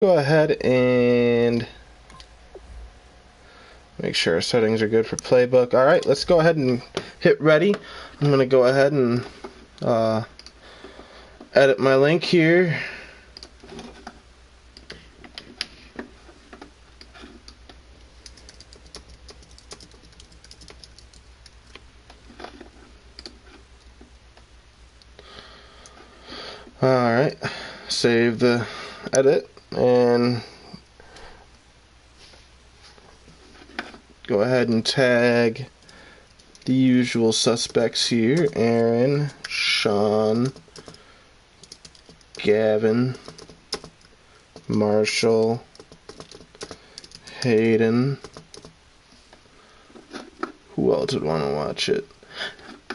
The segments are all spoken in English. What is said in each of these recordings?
Go ahead and make sure our settings are good for playbook. Alright, let's go ahead and hit ready. I'm going to go ahead and edit my link here. Alright, save the edit and go ahead and tag the usual suspects here: Aaron, Sean, Gavin, Marshall, Hayden. Who else would want to watch it?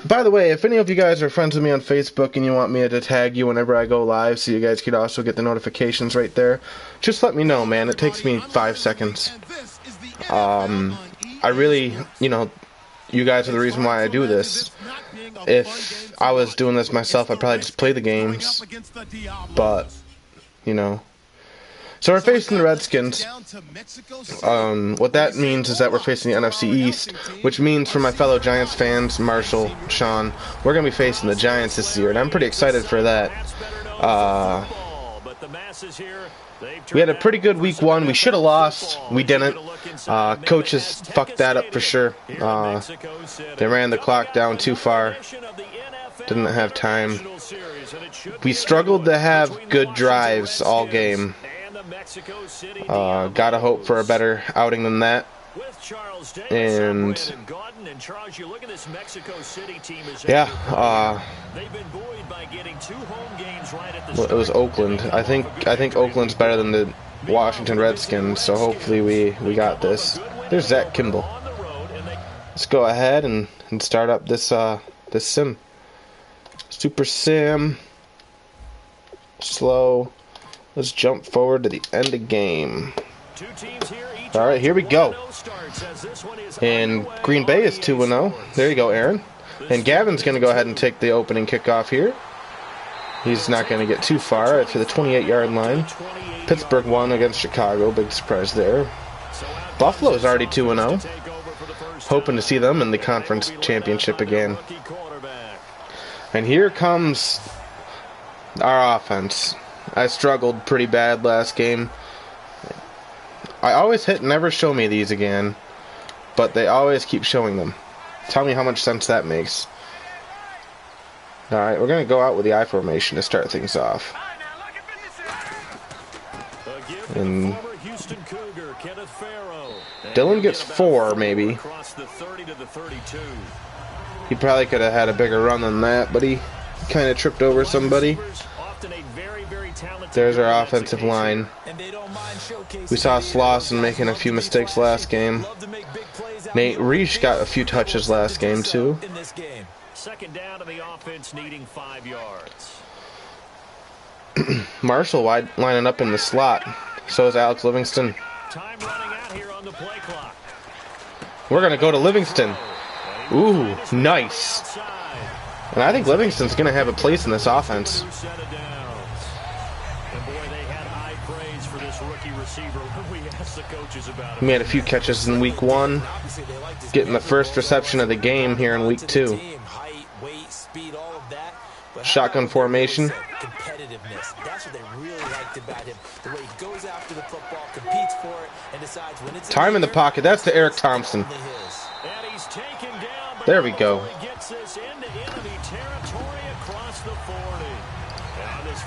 By the way, if any of you guys are friends with me on Facebook and you want me to tag you whenever I go live so you guys could also get the notifications right there, just let me know, man. It takes me 5 seconds. I really, you guys are the reason why I do this. If I was doing this myself, I'd probably just play the games. But, So we're facing the Redskins. What that means is that we're facing the NFC East, which means for my fellow Giants fans, Marshall, Sean, we're going to be facing the Giants this year, and I'm pretty excited for that. We had a pretty good week one. We should have lost. We didn't. Coaches fucked that up for sure. They ran the clock down too far. Didn't have time. We struggled to have good drives all game. Gotta hope for a better outing than that. And yeah, well, it was Oakland. I think Oakland's better than the Washington Redskins, so hopefully we got this. There's Zach Kimball. Let's go ahead and start up this this sim. Super sim. Slow. Let's jump forward to the end of game. Alright, here we go. And Green Bay is 2-0. There you go, Aaron. And Gavin's going to go ahead and take the opening kickoff here. He's not going to get too far after the 28-yard line. Pittsburgh won against Chicago. Big surprise there. Buffalo's already 2-0. Hoping to see them in the conference championship again. And here comes our offense. I struggled pretty bad last game. I always hit never show me these again, but they always keep showing them. Tell me how much sense that makes. Alright, we're going to go out with the I formation to start things off. And Dylan gets 4, maybe. He probably could have had a bigger run than that, but he kind of tripped over somebody. There's our offensive line. We saw Slauson making a few mistakes last game. Nate Reich got a few touches last game too. Marshall lining up in the slot. So is Alex Livingston. We're going to go to Livingston. Ooh, nice. And I think Livingston's going to have a place in this offense. He made a few catches in week 1, getting the first reception of the game here in week 2. Shotgun formation. Time in the pocket. That's to Eric Thompson. There we go.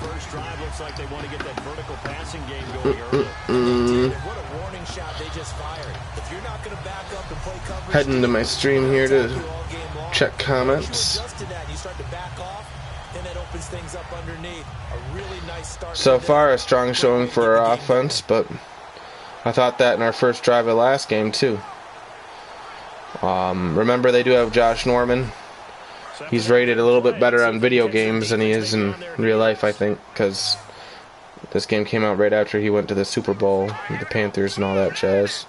First drive looks like they want to get that vertical passing game going early. What a warning shot they just fired. If you're not going to back up and play coverage, heading to my stream here to check comments. So far, a strong showing for our offense, but I thought that in our first drive of last game too. Remember, they do have Josh Norman. He's rated a little bit better on video games than he is in real life, I think, because this game came out right after he went to the Super Bowl with the Panthers and all that jazz.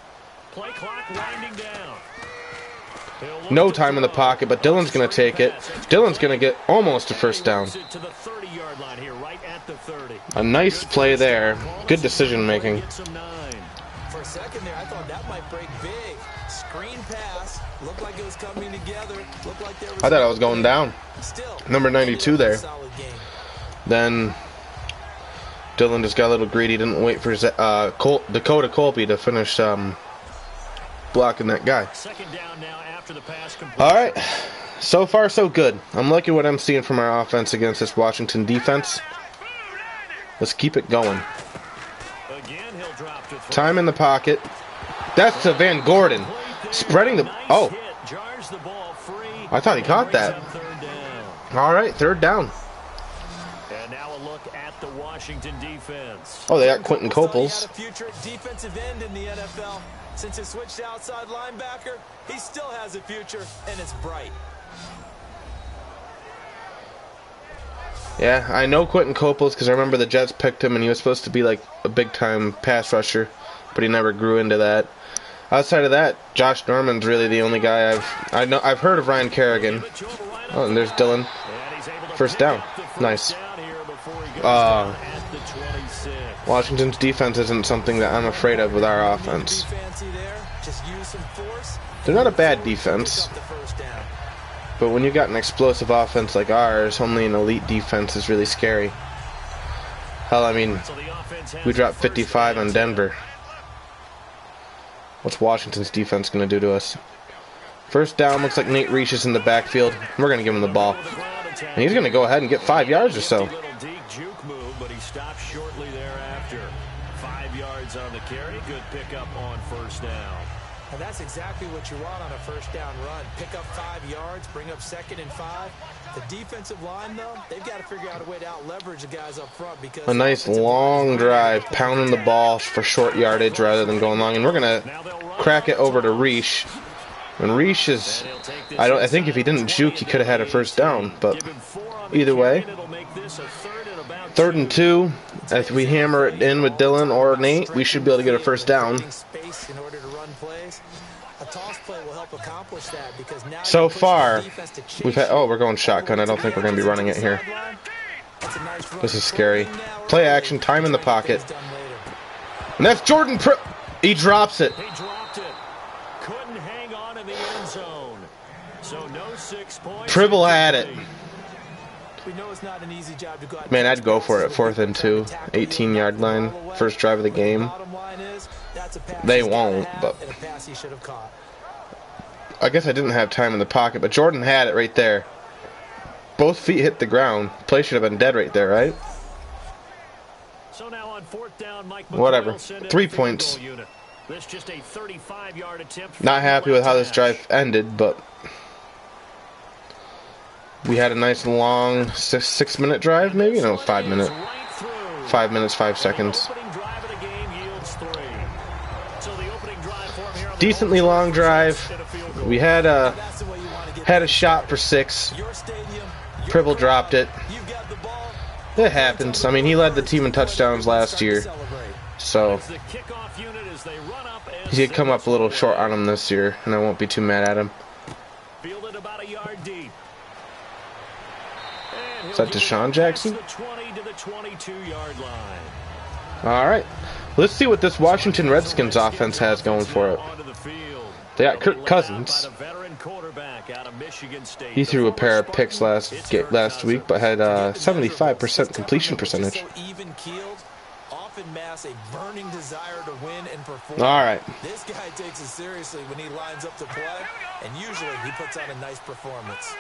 No time in the pocket, but Dylan's going to take it. Dylan's going to get almost a first down. A nice play there. Good decision making. For a second there, I thought that might break big. Screen pass. Looked like it was coming together. Looked like there was I thought I was going down. Number 92 there. Then Dylan just got a little greedy. Didn't wait for Dakota Colby to finish blocking that guy. All right. So far, so good. I'm liking what I'm seeing from our offense against this Washington defense. Let's keep it going. Time in the pocket. That's to Van Gordon. Spreading the... Oh. I thought he caught that. All right, third down. And now a look at the Washington defense. Oh, they got Quentin Coples. Future defensive end in the NFL. Since he switched to outside linebacker, he still has a future, and it's bright. Yeah, I know Quentin Coples because I remember the Jets picked him, and he was supposed to be like a big-time pass rusher, but he never grew into that. Outside of that, Josh Norman's really the only guy I've heard of Ryan Kerrigan. Oh, and there's Dylan. First down. Nice. Washington's defense isn't something that I'm afraid of with our offense. They're not a bad defense. But when you got an explosive offense like ours, only an elite defense is really scary. Hell, I mean, we dropped 55 on Denver. What's Washington's defense going to do to us? First down, looks like Nate Reich is in the backfield. We're going to give him the ball. And he's going to go ahead and get 5 yards or so. But he stopped shortly thereafter. 5 yards on the carry. Good pickup on first down. And that's exactly what you want on a first down run. Pick up 5 yards, bring up 2nd and 5. The defensive line, though, they've got to figure out a way to out-leverage the guys up front. Because a nice long drive, pounding the ball for short yardage rather than going long. And we're going to crack it over to Reich. And Reich is... I think if he didn't juke, he could have had a first down. But either way, 3rd and 2. If we hammer it in with Dylan or Nate, we should be able to get a first down. So far, we've had... Oh, we're going shotgun. I don't think we're going to be running it here. This is scary. Play action, time in the pocket. And that's Jordan he drops it. Couldn't hang on in the end zone. So no 6 points. Tribble had it. We know it's not an easy job to go out. Man, I'd go for it. 4th and 2. 18-yard line. First drive of the game. They won't, but... I guess I didn't have time in the pocket, but Jordan had it right there. Both feet hit the ground. Play should have been dead right there, right? So now on 4th down, Mike whatever. 3 points. This just a 35-yard attempt. Not happy with how this drive ended, but we had a nice long 6-minute drive, maybe? No, 5 minute. 5 minutes, 5 seconds. Decently long drive. We had a shot for 6. Pribble dropped it. It happens. I mean, he led the team in touchdowns last year, so he could come up a little short on him this year, and I won't be too mad at him. Is that Deshaun Jackson? All right. Let's see what this Washington Redskins offense has going for it. They got Kirk Cousins. He threw a pair of picks last week, but had 75% completion percentage. All right. This guy takes it seriously when he lines up to play, and usually he puts on a nice performance.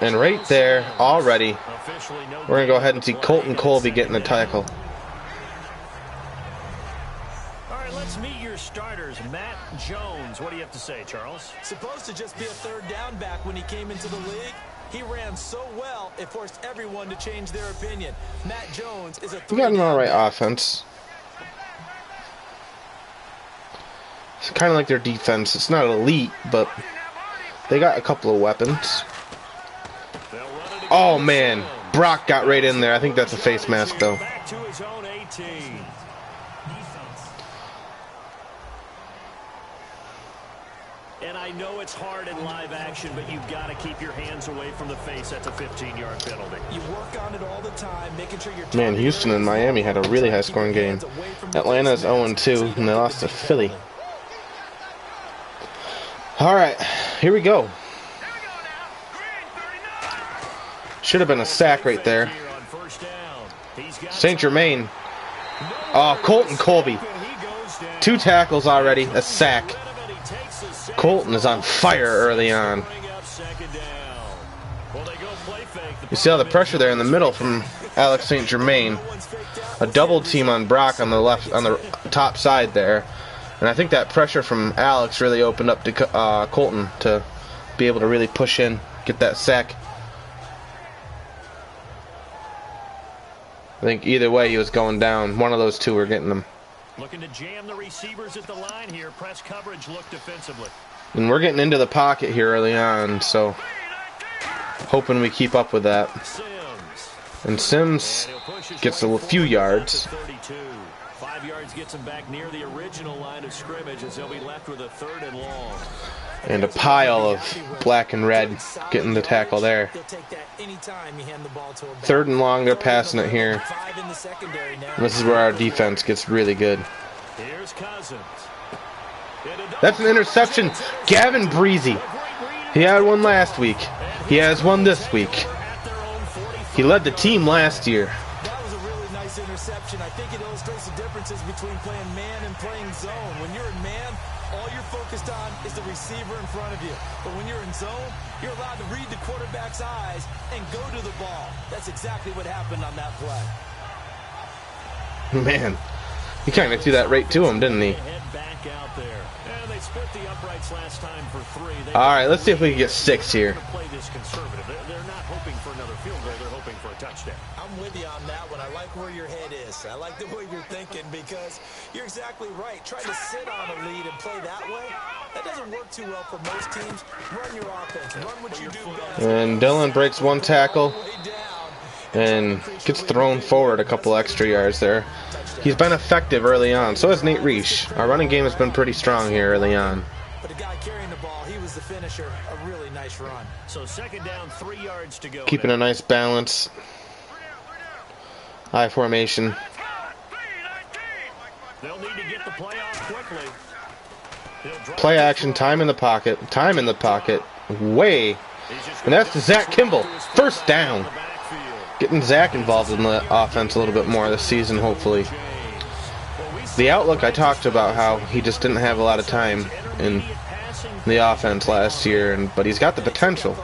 And right there, already, we're going to go ahead and see Colton Colby getting the tackle. All right, let's meet your starters. Matt Jones. What do you have to say, Charles? Supposed to just be a 3rd down back when he came into the league. He ran so well, it forced everyone to change their opinion. Matt Jones is a... We got an all right offense. It's kind of like their defense. It's not elite, but they got a couple of weapons. Oh, man. Brock got right in there. I think that's a face mask, though. And I know it's hard in live action, but you've got to keep your hands away from the face. That's a 15-yard penalty. You work on it all the time, making sure you're... Man, Houston and Miami had a really high-scoring game. Atlanta's 0-2, and they lost to Philly. All right, here we go. Should have been a sack right there. St. Germain. Oh, Colton Colby. 2 tackles already, a sack. Colton is on fire early on. You see all the pressure there in the middle from Alex St. Germain. A double team on Brock on the left, on the top side there. And I think that pressure from Alex really opened up to Colton to be able to really push in, get that sack. I think either way he was going down. One of those two were getting them. Looking to jam the receivers at the line here. Press coverage look defensively. And we're getting into the pocket here early on, so hoping we keep up with that. And Sims gets a few yards. 5 yards gets him back near the original line of scrimmage as they'll be left with a 3rd and long. And a pile of black and red getting the tackle there. 3rd and long, they're passing it here. This is where our defense gets really good. Here's Cousins. That's an interception. Gavin Breezy. He had one last week. He has one this week. He led the team last year. That was a really nice interception. I think it illustrates the differences between playing man and playing zone. When you're in man, all you're focused on is the receiver in front of you. But when you're in zone, you're allowed to read the quarterback's eyes and go to the ball. That's exactly what happened on that play. Man, he kind of threw that right to him, didn't he? All right, let's see if we can get 6 here. They're not hoping for another field goal. They're hoping for a touchdown. I'm with you on that one. I like where your head is. I like the way you're thinking because you're exactly right. Trying to sit on a lead and play that way, that doesn't work too well for most teams. Run your offense. Run what you do best. And Dillon breaks 1 tackle and gets thrown forward a couple extra yards there. He's been effective early on. So has Nate Reich. Our running game has been pretty strong here early on. But the guy carrying the ball, he was the finisher. A really nice run. So 2nd down, 3 yards to go. Keeping a nice balance. High formation. They'll need to get the play off quickly. Play action, time in the pocket. Time in the pocket. Way. And that's to Zach Kimball. 1st down. Getting Zach involved in the offense a little bit more this season, hopefully. The outlook, I talked about how he just didn't have a lot of time in the offense last year, but he's got the potential.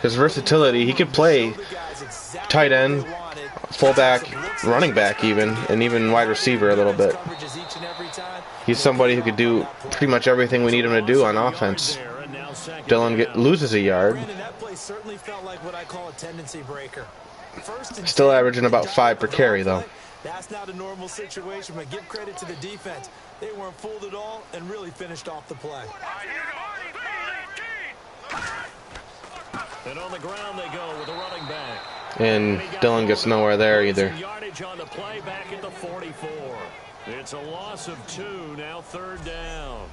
His versatility, he could play tight end, fullback, running back even, and even wide receiver a little bit. He's somebody who could do pretty much everything we need him to do on offense. Dillon loses a yard. Still averaging about 5 per carry, though. That's not a normal situation, but give credit to the defense. They weren't fooled at all and really finished off the play. And on the ground they go with a running back. And Dillon gets nowhere there either. Yardage on the play back at the 44. It's a loss of 2, now 3rd down.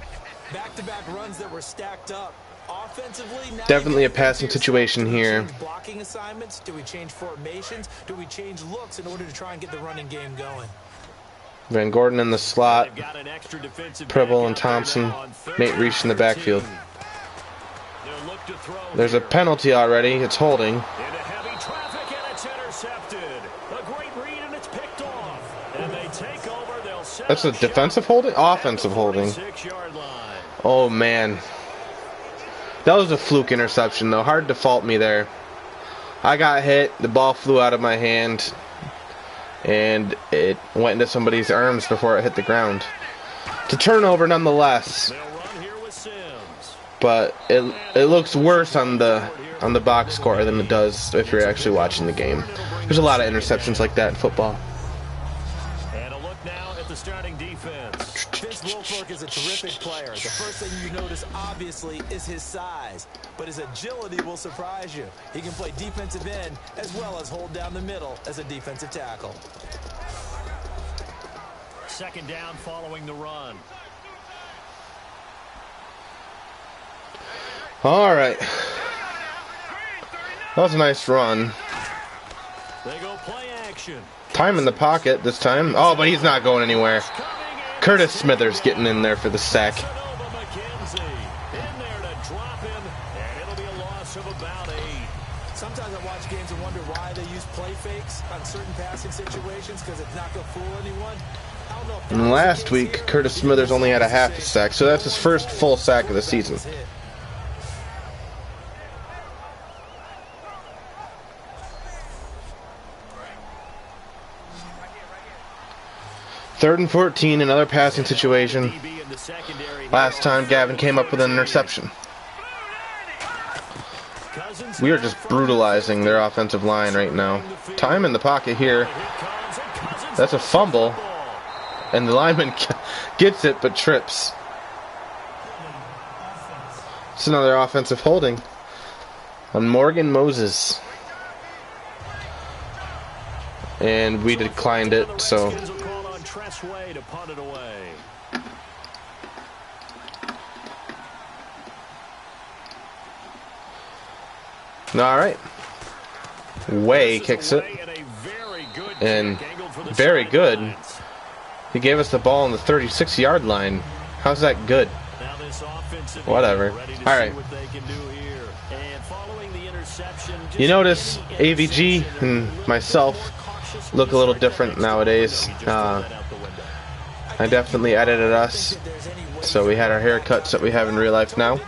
Back-to-back runs that were stacked up. Offensively, definitely a passing situation here. Blocking assignments? Do we change formations? Do we change looks in order to try and get the running game going? Van Gordon in the slot. Preble and Thompson. Nate Reich in the backfield. There's a penalty already. It's holding. That's a defensive holding? Offensive holding. Oh, man. That was a fluke interception, though. Hard to fault me there. I got hit. The ball flew out of my hand. And it went into somebody's arms before it hit the ground. It's a turnover nonetheless. But it looks worse on the box score than it does if you're actually watching the game. There's a lot of interceptions like that in football. And a look now at the starting defense. Vince Wilfork is a terrific player. The first thing you notice, obviously, is his size. But his agility will surprise you. He can play defensive end as well as hold down the middle as a defensive tackle. 2nd down following the run. All right. That was a nice run. They go play action. Time in the pocket this time. Oh, but he's not going anywhere. Curtis Smithers getting in there for the sack. Sometimes I watch games and wonder why they use play fakes on certain passing situations because it's not going to fool anyone. And last week, Curtis Smithers only had a half a sack, so that's his first full sack of the season. Third and 14, another passing situation. Last time, Gavin came up with an interception. We are just brutalizing their offensive line right now. Time in the pocket here. That's a fumble. And the lineman gets it, but trips. It's another offensive holding on Morgan Moses. And we declined it, so... Alright. Way kicks it. And very good. He gave us the ball on the 36-yard line. How's that good? Whatever. Alright. You notice AVG and myself look a little different nowadays. I definitely edited us. So we had our haircuts that we have in real life now.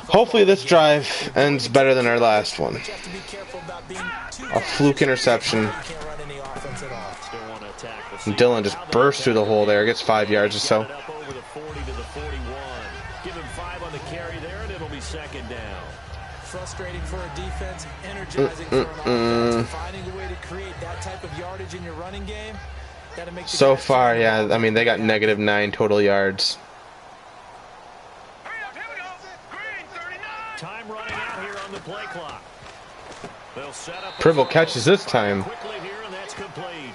Hopefully this drive ends better than our last one. A fluke interception. And Dylan just burst through the hole there. Gets 5 yards or so. Frustrating for a defense, energizing for an offense. Finding a way to create that type of yardage in your running game. So far, yeah, I mean, they got -9 total yards. Time running out here on the play clock. They'll set up Pribble catches this time. quickly here, and that's complete.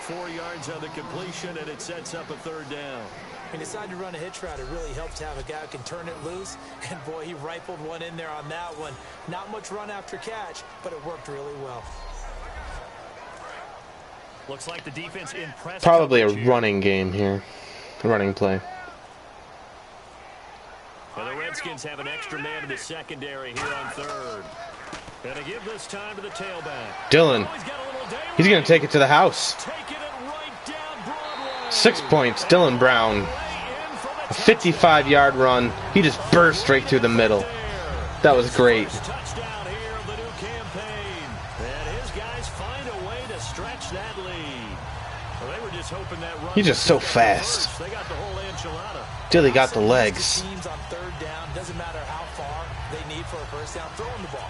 4 yards on the completion, and it sets up a third down. He decided to run a hitch route. It really helped to have a guy who can turn it loose. And boy, he rifled one in there on that one. Not much run after catch, but it worked really well. Looks like the defense impressed. Probably a running game here. A running play. And the Redskins have an extra man in the secondary here on third. And to give this time to the tailback. Dylan. He's going to take it to the house. 6 points. Dylan Brown. A 55-yard run. He just burst straight through the middle. That was great. He's just so fast. Dilly got the legs. Doesn't matter how far they need for a first down, throwing the ball.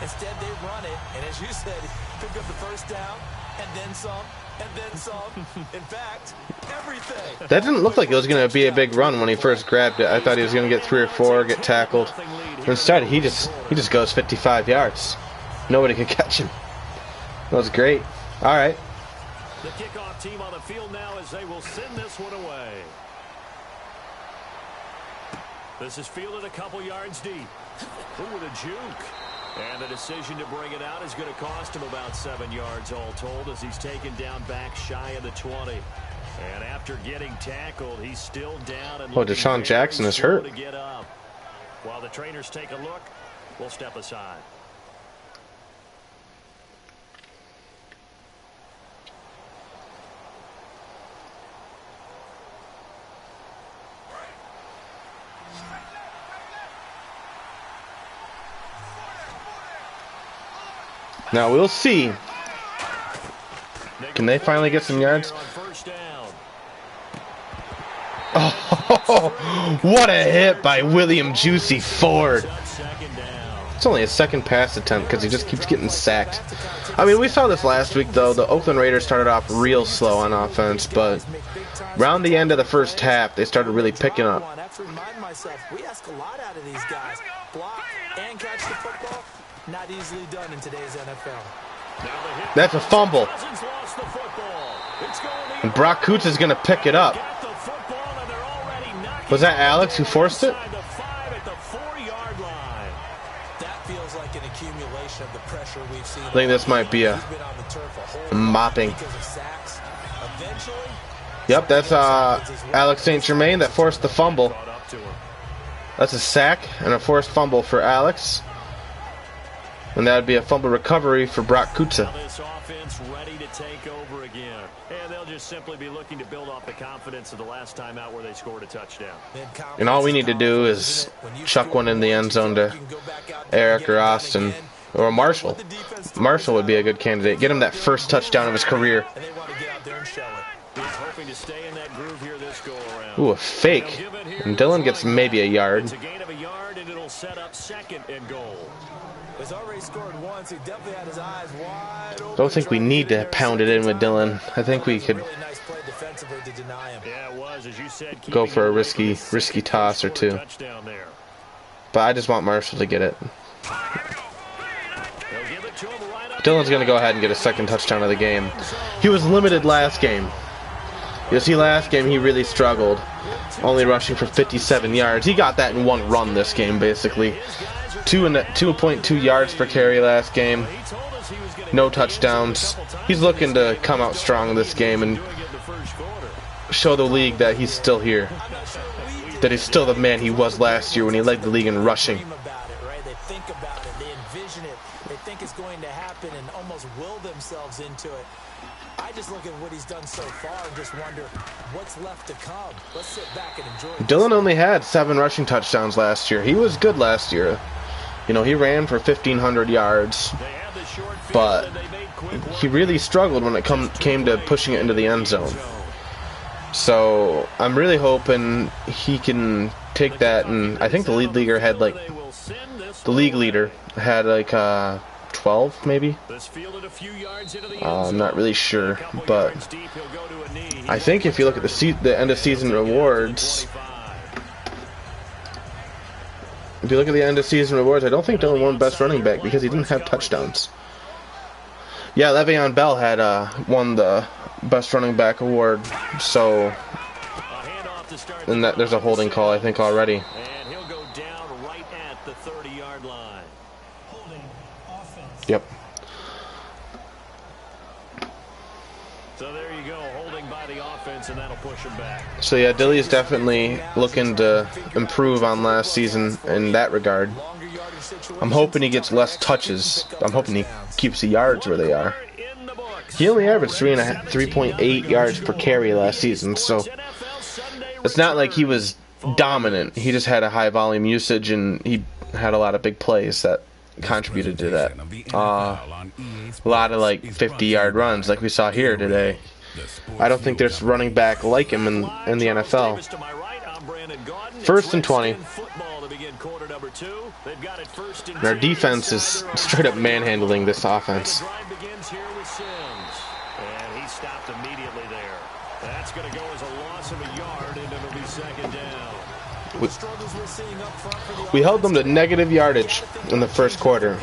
Instead, they run it, and as you said, pick up the first down, and then some, and then some. In fact, everything. That didn't look like it was going to be a big run when he first grabbed it. I thought he was going to get 3 or 4, get tackled. Instead, he just goes 55 yards. Nobody could catch him. That was great. All right. The kickoff team on the field now as they will send this one away. This is fielded a couple yards deep. Ooh, with a juke. And the decision to bring it out is going to cost him about 7 yards all told as he's taken down back shy of the 20. And after getting tackled, he's still down. And Deshaun Jackson is hurt. To get up. While the trainers take a look, we'll step aside. Now we'll see. Can they finally get some yards? Oh, what a hit by William Juicy Ford. It's only a second pass attempt because he just keeps getting sacked. I mean, we saw this last week, though. The Oakland Raiders started off real slow on offense, but around the end of the first half, they started really picking up. I have to remind myself, we ask a lot out of these guys. Block and catch the football. Not easily done in today's NFL. That's a fumble. And Brock Coots is going to pick it up. Was that Alex who forced it? think this might be a mopping. Yep, that's Alex St. Germain that forced the fumble. That's a sack and a forced fumble for Alex. And that would be a fumble recovery for Brock Kutza. This offense ready to take over again. And they'll just simply be looking to build off the confidence of the last time out where they scored a touchdown. And all we need to do is chuck one in the end zone to Eric or Austin or Marshall. Marshall would be a good candidate. Get him that first touchdown of his career. Ooh, a fake. And Dylan gets maybe a yard. It's a gain of a yard, and it'll set up second and goal. He's already scored once. He definitely had his eyes wide open. Don't think we need to pound it in with Dylan. I think we could go for a risky toss or two. But I just want Marshall to get it. Dylan's going to go ahead and get a second touchdown of the game. He was limited last game. You'll see last game he really struggled, only rushing for 57 yards. He got that in one run this game, basically. 2.2 yards per carry last game. No touchdowns. He's looking to come out strong in this game and show the league that he's still here. That he's still the man he was last year when he led the league in rushing. They think about it. They envision it. They think it's going to happen and almost will themselves into it. I just look at what he's done so far and just wonder what's left to come. Let's sit back and enjoy it. Dylan only had 7 rushing touchdowns last year. He was good last year. You know, he ran for 1,500 yards, but he really struggled when it came to pushing it into the end zone. So I'm really hoping he can take that, and I think the league leader had like 12 maybe. I'm not really sure, but I think if you look at the end of season rewards, I don't think Dylan won best running back because he didn't have touchdowns. Yeah, Le'Veon Bell had won the best running back award, so and there's a holding call I think already. And he'll go down right at the 30-yard line. Yep. So there you go, holding by the offense, and that'll push him back. So yeah, Dilly is definitely looking to improve on last season in that regard. I'm hoping he gets less touches. I'm hoping he keeps the yards where they are. He only averaged 3.8 yards per carry last season, so it's not like he was dominant. He just had a high volume usage, and he had a lot of big plays that contributed to that. A lot of like 50-yard runs like we saw here today. I don't think there's running back like him in the NFL. 1st and 20. And our defense is straight up manhandling this offense. And he stopped immediately there. That's going to go as a loss of a yard, and it'll be second down. We held them to negative yardage in the first quarter.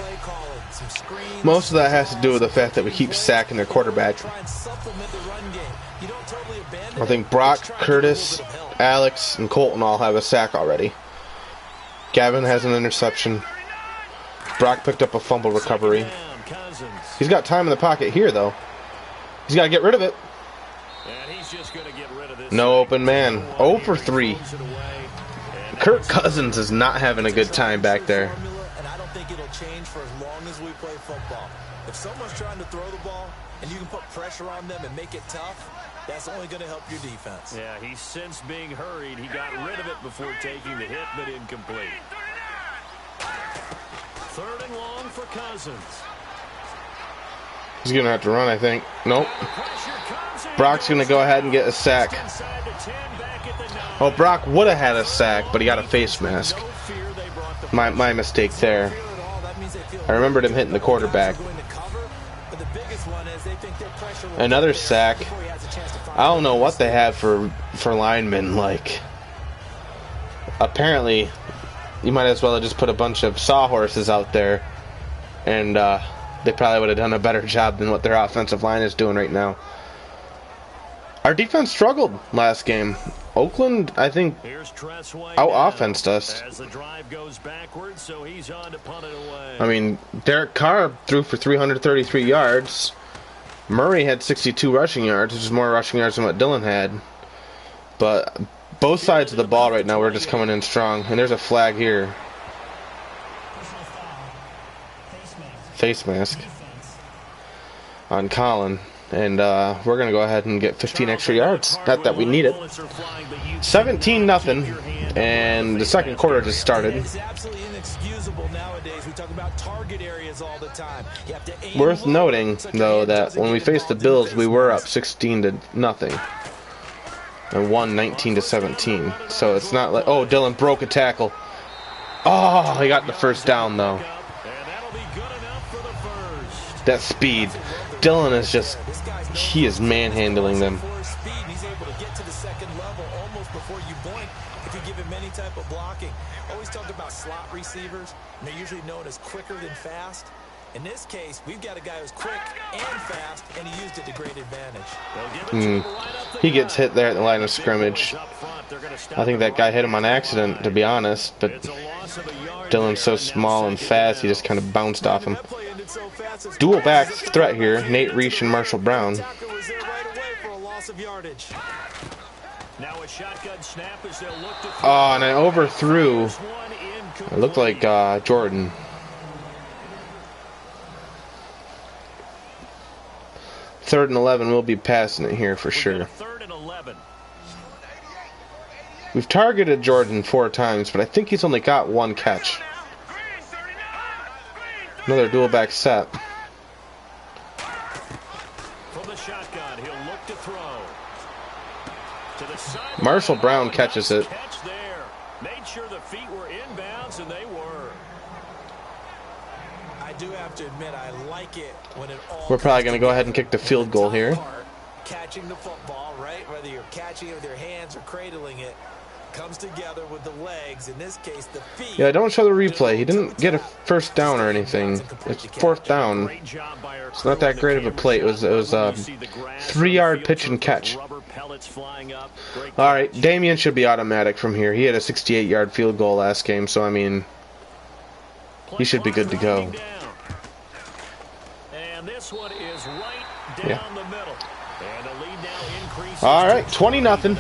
Most of that has to do with the fact that we keep sacking their quarterback. I think Brock, Curtis, Alex, and Colton all have a sack already. Gavin has an interception. Brock picked up a fumble recovery. He's got time in the pocket here, though. He's got to get rid of it. No open man. 0 for 3. Kirk Cousins is not having a good time back there. And I don't think it'll change for as long as we play football. If someone's trying to throw the ball and you can put pressure on them and make it tough, that's only going to help your defense. Yeah, he's since being hurried. He got rid of it before taking the hit, but incomplete. 3rd and long for Cousins. He's going to have to run, I think. Nope. Brock's going to go ahead and get a sack. Oh, Brock would have had a sack, but he got a face mask. My mistake there. I remembered him hitting the quarterback. Another sack. I don't know what they have for linemen. Like, apparently, you might as well have just put a bunch of sawhorses out there, and they probably would have done a better job than what their offensive line is doing right now. Our defense struggled last game. Oakland, I think, out-offensed us. As the drive goes backwards, so he's on to punt it away. I mean, Derek Carr threw for 333 yards. Murray had 62 rushing yards, which is more rushing yards than what Dillon had. But both sides of the ball right now, we're just coming in strong. And there's a flag here. Face mask on Colin. And we're going to go ahead and get 15 extra yards. Not that we need it. 17-0. And the second quarter just started. It's absolutely inexcusable nowadays. We talk about target areas all the time. You have to aim. Worth noting, though, that when we faced the Bills, we were up 16-0. And won 19-17. So it's not like, oh, Dillon broke a tackle. Oh, he got the first down, though. That speed. Dillon is just, he is manhandling them. He's able to get to the second level almost before you blink if you give him any type of blocking. Always talk about slot receivers, and they're usually known as quicker than fast. In this case, we've got a guy who's quick and fast, and he used it to great advantage. He gets hit there at the line of scrimmage. I think that guy hit him on accident, to be honest, but Dillon's so small and fast, he just kind of bounced off him. Dual back threat here, Nate Reich and Marshall Brown. Oh, and I overthrew. It looked like Jordan. Third and 11, we'll be passing it here for sure. We've targeted Jordan 4 times, but I think he's only got 1 catch. Another dual back set. Marshall Brown catches it. Made sure the feet were inbounds, and they were. I do have to admit, I like it when it all. We're probably going to go ahead and kick the field goal here. Catching the football, right? Whether you're catching it with your hands or cradling it, comes together with the legs. In this case, the feet. Yeah, don't show the replay. He didn't get a first down or anything. It's 4th down. It's not that great of a play. It was a 3-yard pitch and catch. All right, Damian should be automatic from here. He had a 68-yard field goal last game, so I mean, he should be good to go. Yeah. All right, 20-0.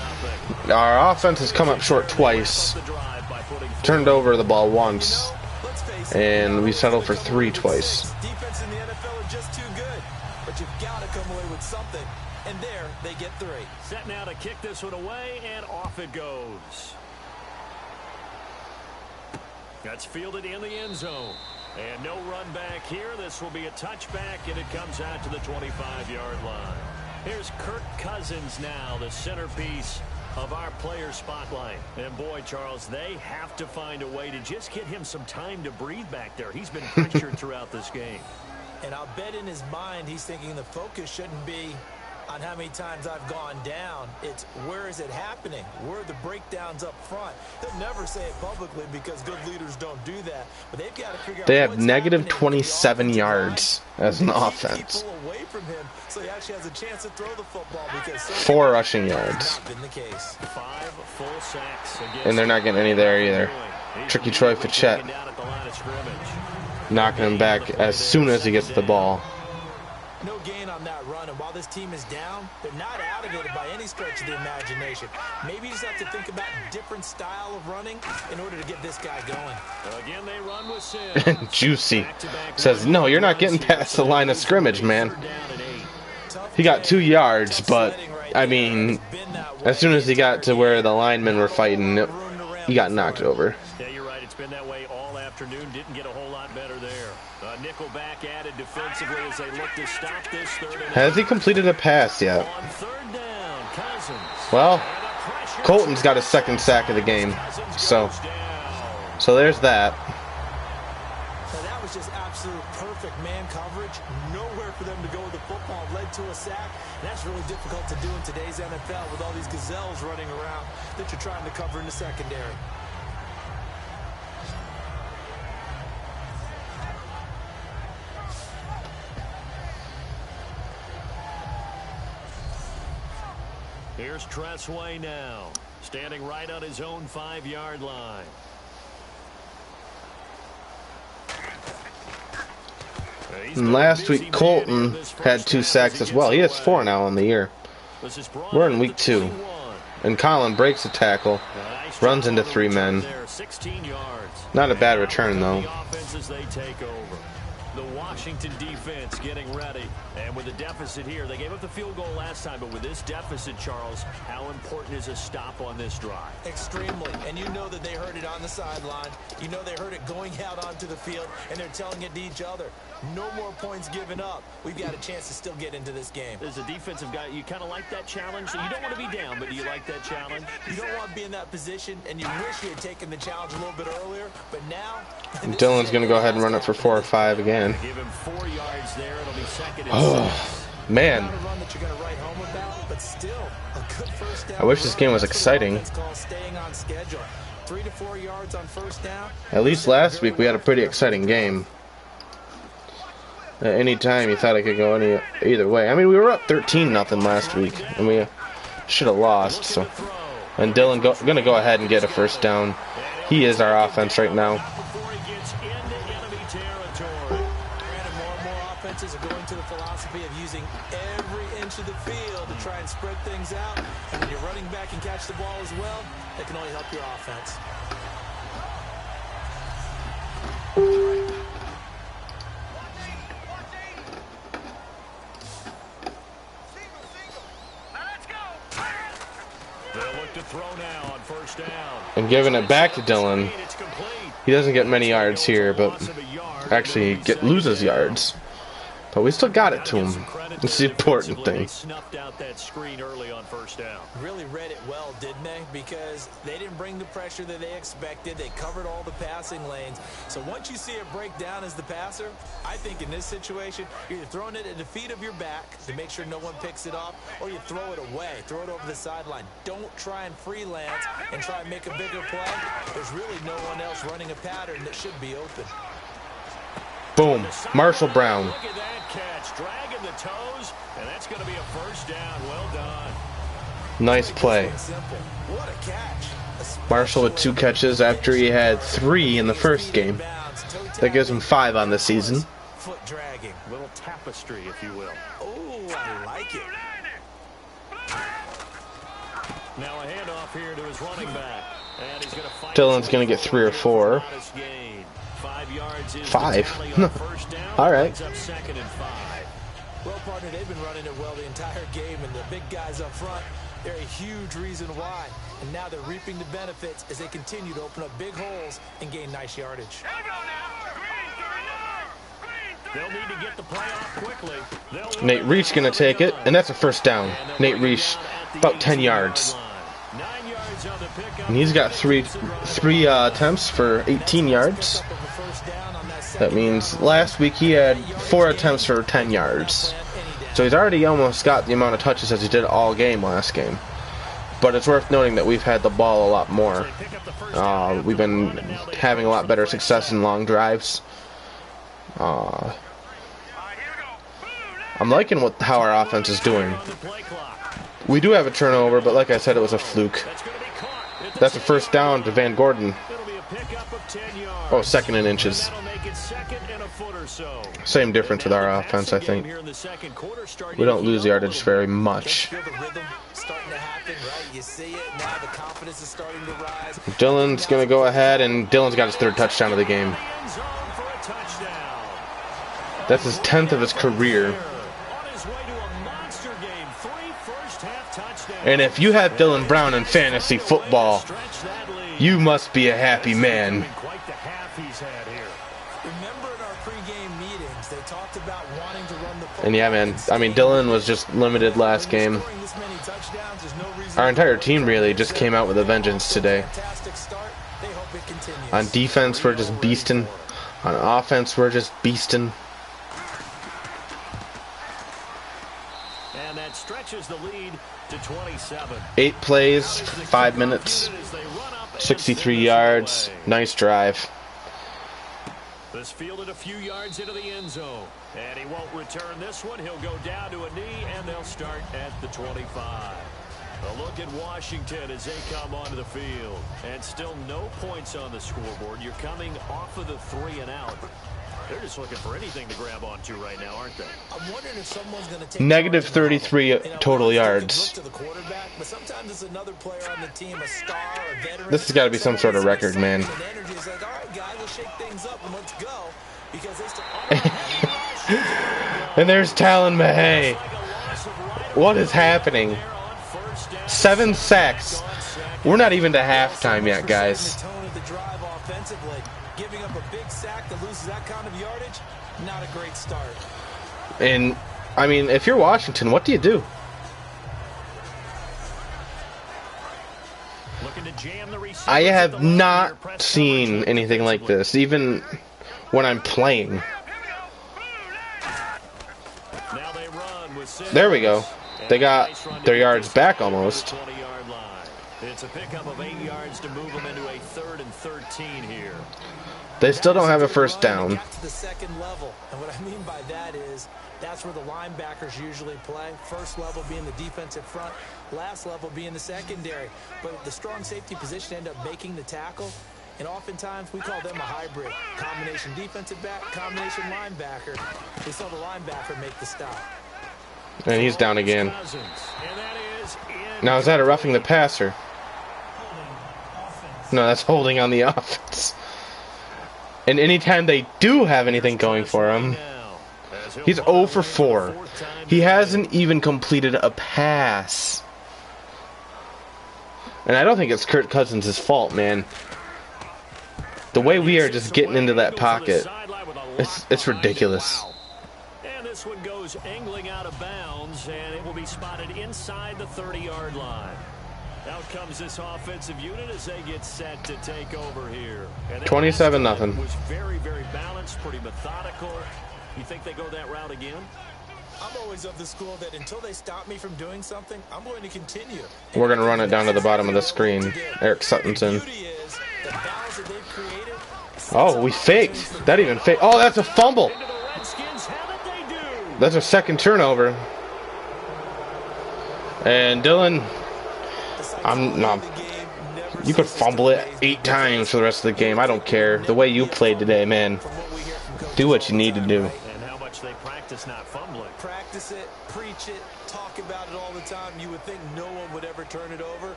Our offense has come up short twice. Turned over the ball once, and we settled for 3 twice. Defense in the NFL are just too good, but you've got to come away with something. And there, they get 3. Set now to kick this one away, and off it goes. That's fielded in the end zone. And no run back here. This will be a touchback, and it comes out to the 25-yard line. Here's Kirk Cousins now, the centerpiece of our player spotlight. And boy, Charles, they have to find a way to just get him some time to breathe back there. He's been pressured throughout this game. And I'll bet in his mind he's thinking the focus shouldn't be on how many times I've gone down. It's where is it happening? Where are the breakdowns up front? They'll never say it publicly because good leaders don't do that. But they've got to figure out. They have negative 27 yards as an offense. Away from him, so he actually has a chance to throw the football because 4 rushing yards. And they're not getting any there either. Tricky Troy Fichette knocking him back as soon as he gets the ball. No gain on that run, and while this team is down, they're not out of it by any stretch of the imagination. Maybe you just have to think about a different style of running in order to get this guy going. Again, they run with Sims. Juicy says, no, you're not getting past the line of scrimmage, man. He got 2 yards, but, I mean, as soon as he got to where the linemen were fighting, he got knocked over. Yeah, you're right. It's been that way all afternoon. Didn't get a whole lot better there. Nickelback added defensively as they look to stop this 3rd and 8. Has he completed a pass yet? On 3rd down, Cousins. Well, Colton's got his 2nd sack of the game, so there's that. So that was just absolute perfect man coverage. Nowhere for them to go with the football. Led to a sack. And that's really difficult to do in today's NFL with all these gazelles running around that you're trying to cover in the secondary. Here's Tressway now, standing right on his own 5-yard line. And last week, Colton had 2 sacks as well. He has 4 now on the year. We're in week 2. And Colin breaks a tackle, runs into 3 men. Not a bad return, though. The Washington defense getting ready. And with the deficit here, they gave up the field goal last time, but with this deficit, Charles, how important is a stop on this drive? Extremely. And you know that they heard it on the sideline. You know they heard it going out onto the field, and they're telling it to each other. No more points given up. We've got a chance to still get into this game. As a defensive guy, you kind of like that challenge. You don't want to be down, but do you like that challenge? You don't want to be in that position, and you wish you had taken the challenge a little bit earlier, but now... Dylan's going to go ahead and run it for 4 or 5 again. Give him 4 yards there. It'll be second and Oh, man. I wish this game was exciting. 3 to 4 yards on first down. At least last week we had a pretty exciting game. At any time you thought it could go either way. I mean, we were up 13-0 last week, and we should have lost. So, and Dylan going to go ahead and get a first down. He is our offense right now. Are going to the philosophy of using every inch of the field to try and spread things out. And when you're running back and catch the ball as well, that can only help your offense. They'll look to throw now on first down. And giving it back to Dylan. He doesn't get many yards here, but actually loses yards. But we still got it to him. It's the important thing. Snuffed out that screen early on first down. Really read it well, didn't they? Because they didn't bring the pressure that they expected. They covered all the passing lanes. So once you see it break down as the passer, I think in this situation, you're either throwing it at the feet of your back to make sure no one picks it off, or you throw it away. Throw it over the sideline. Don't try and freelance and try and make a bigger play. There's really no one else running a pattern that should be open. Boom. Marshall Brown. Look at that catch. Dragging the toes, and that's going to be a first down. Well done. Nice play. What a catch. Marshall with 2 catches after he had 3 in the first game. That gives him 5 on the season. Foot dragging. Little tapestry, if you will. Oh, I like it. Now a handoff here to his running back. And he's going to fight. Dylan's going to get 3 or 4. 5. All right. Second and 5. Well, partner, they've been running it well the entire game, and the big guys up front, they're a huge reason why. And now they're reaping the benefits as they continue to open up big holes and gain nice yardage. They'll need to get the play off quickly. Nate Reich going to take it, and that's a first down. Nate Reich, about 10 yards. And he's got three attempts for 18 yards. That means last week he had 4 attempts for 10 yards. So he's already almost got the amount of touches as he did all game last game. But it's worth noting that we've had the ball a lot more. We've been having a lot better success in long drives. I'm liking how our offense is doing. We do have a turnover, but like I said, it was a fluke. That's a first down to Van Gordon. Oh, 2nd and inches. Same difference with our offense, I think. We don't lose yardage very much. Dylan's going to go ahead, and Dylan's got his 3rd touchdown of the game. That's his 10th of his career. And if you have Dylan Brown in fantasy football, you must be a happy man. And yeah, man, I mean, Dylan was just limited last game. Our entire team really just came out with a vengeance today. On defense, we're just beasting. On offense, we're just beasting. And that stretches the lead to 27. 8 plays, 5 minutes, 63 yards. Nice drive. This fielded a few yards into the end zone. And he won't return this one. He'll go down to a knee, and they'll start at the 25. A look at Washington as they come onto the field. And still no points on the scoreboard. You're coming off of the 3 and out. They're just looking for anything to grab onto right now, aren't they? I'm wondering if someone's going to take Negative 33 total yards. To the quarterback, but sometimes it's another player on the team, a star, a veteran. This has got to be some sort of record, man. And energy is like, all right, guys, let's shake things up and let's go. Because they still And there's Talon Mahey. What is happening? 7 sacks. We're not even to halftime yet, guys. Giving up a big sack that loses that kind of yardage, not a great start. And, I mean, if you're Washington, what do you do? I have not seen anything like this, even when I'm playing. There we go. They got their yards back almost. It's a pickup of 8 yards to move them into a 3rd and 13 here. They still don't have a first down. To the second level, and what I mean by that is that's where the linebackers usually play. First level being the defensive front, last level being the secondary. But the strong safety position end up making the tackle, and oftentimes we call them a hybrid. Combination defensive back, combination linebacker. We saw the linebacker make the stop. And he's down again. Now, is that a roughing the passer? No, that's holding on the offense. And anytime they do have anything going for him, he's 0 for 4. He hasn't even completed a pass. And I don't think it's Kirk Cousins' fault, man. The way we are just getting into that pocket, it's ridiculous. And this one goes angling out of bounds, and it will be spotted inside the 30-yard line. Out comes this offensive unit as they get set to take over here. 27-0. Was very, very balanced, pretty methodical. You think they go that route again? I'm always of the school that until they stop me from doing something, I'm going to continue. We're going to run it down to the bottom of the screen. Eric Sutton's in. Oh, we faked. That even faked. Oh, that's a fumble. That's our second turnover. And Dylan, you could fumble it 8 times for the rest of the game. I don't care. The way you played today, man. Do what you need to do. And how much they practice not fumbling. Practice it, preach it, talk about it all the time. You would think no one would ever turn it over.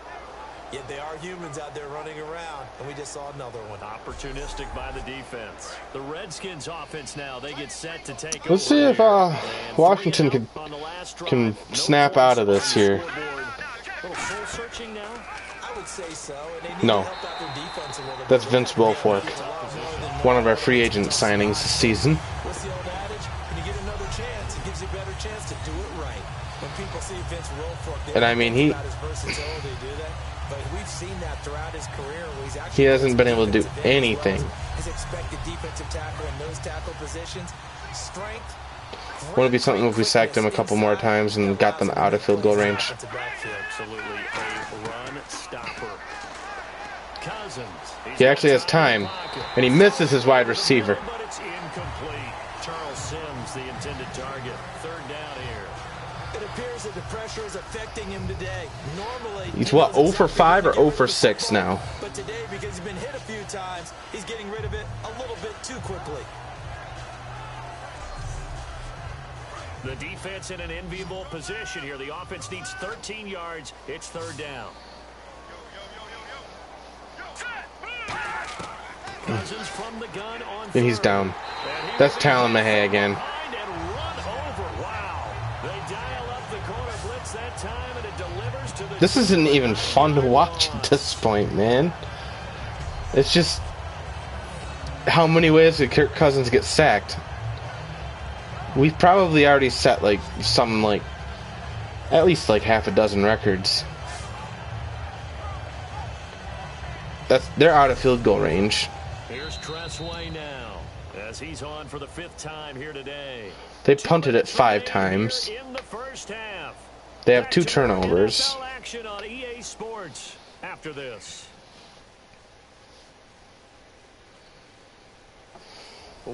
Yet they are humans out there running around, and we just saw another one. Opportunistic by the defense. The Redskins offense now, they get set to take over. Let's see if Washington can snap out of this here. No. That's Vince Wilfork, one of our free agent signings this season. What's the old adage? When you get another chance, it gives you a better chance to do it right. When people see Vince Wilfork, and I mean, he we've seen that throughout his career. He hasn't been able to do anything. His expected defensive tackle in those tackle positions, strength. Wouldn't it be something if we sacked him a couple more times and got them out of field goal range? Absolutely a run stopper. Cousins. He actually has time, and he misses his wide receiver. But it's incomplete. Charles Sims, the intended target. 3rd down here. It appears that the pressure is affecting him today. Normally, he's what, 0 for 5 or 0 for 6 now? But today, because he's been hit a few times, he's getting rid of it a little bit too quickly. The defense in an enviable position here. The offense needs 13 yards. It's 3rd down. Cousins from the gun on And he's down. That's Talon Mahey again. This isn't even fun to watch at this point, man. It's just, how many ways did Kirk Cousins get sacked? We've probably already set at least half a dozen records. They're out of field goal range. Here's Tressway now, as he's on for the 5th time here today. They punted it 5 times. In the first half. They have 2 turnovers. Action on EA Sports after this.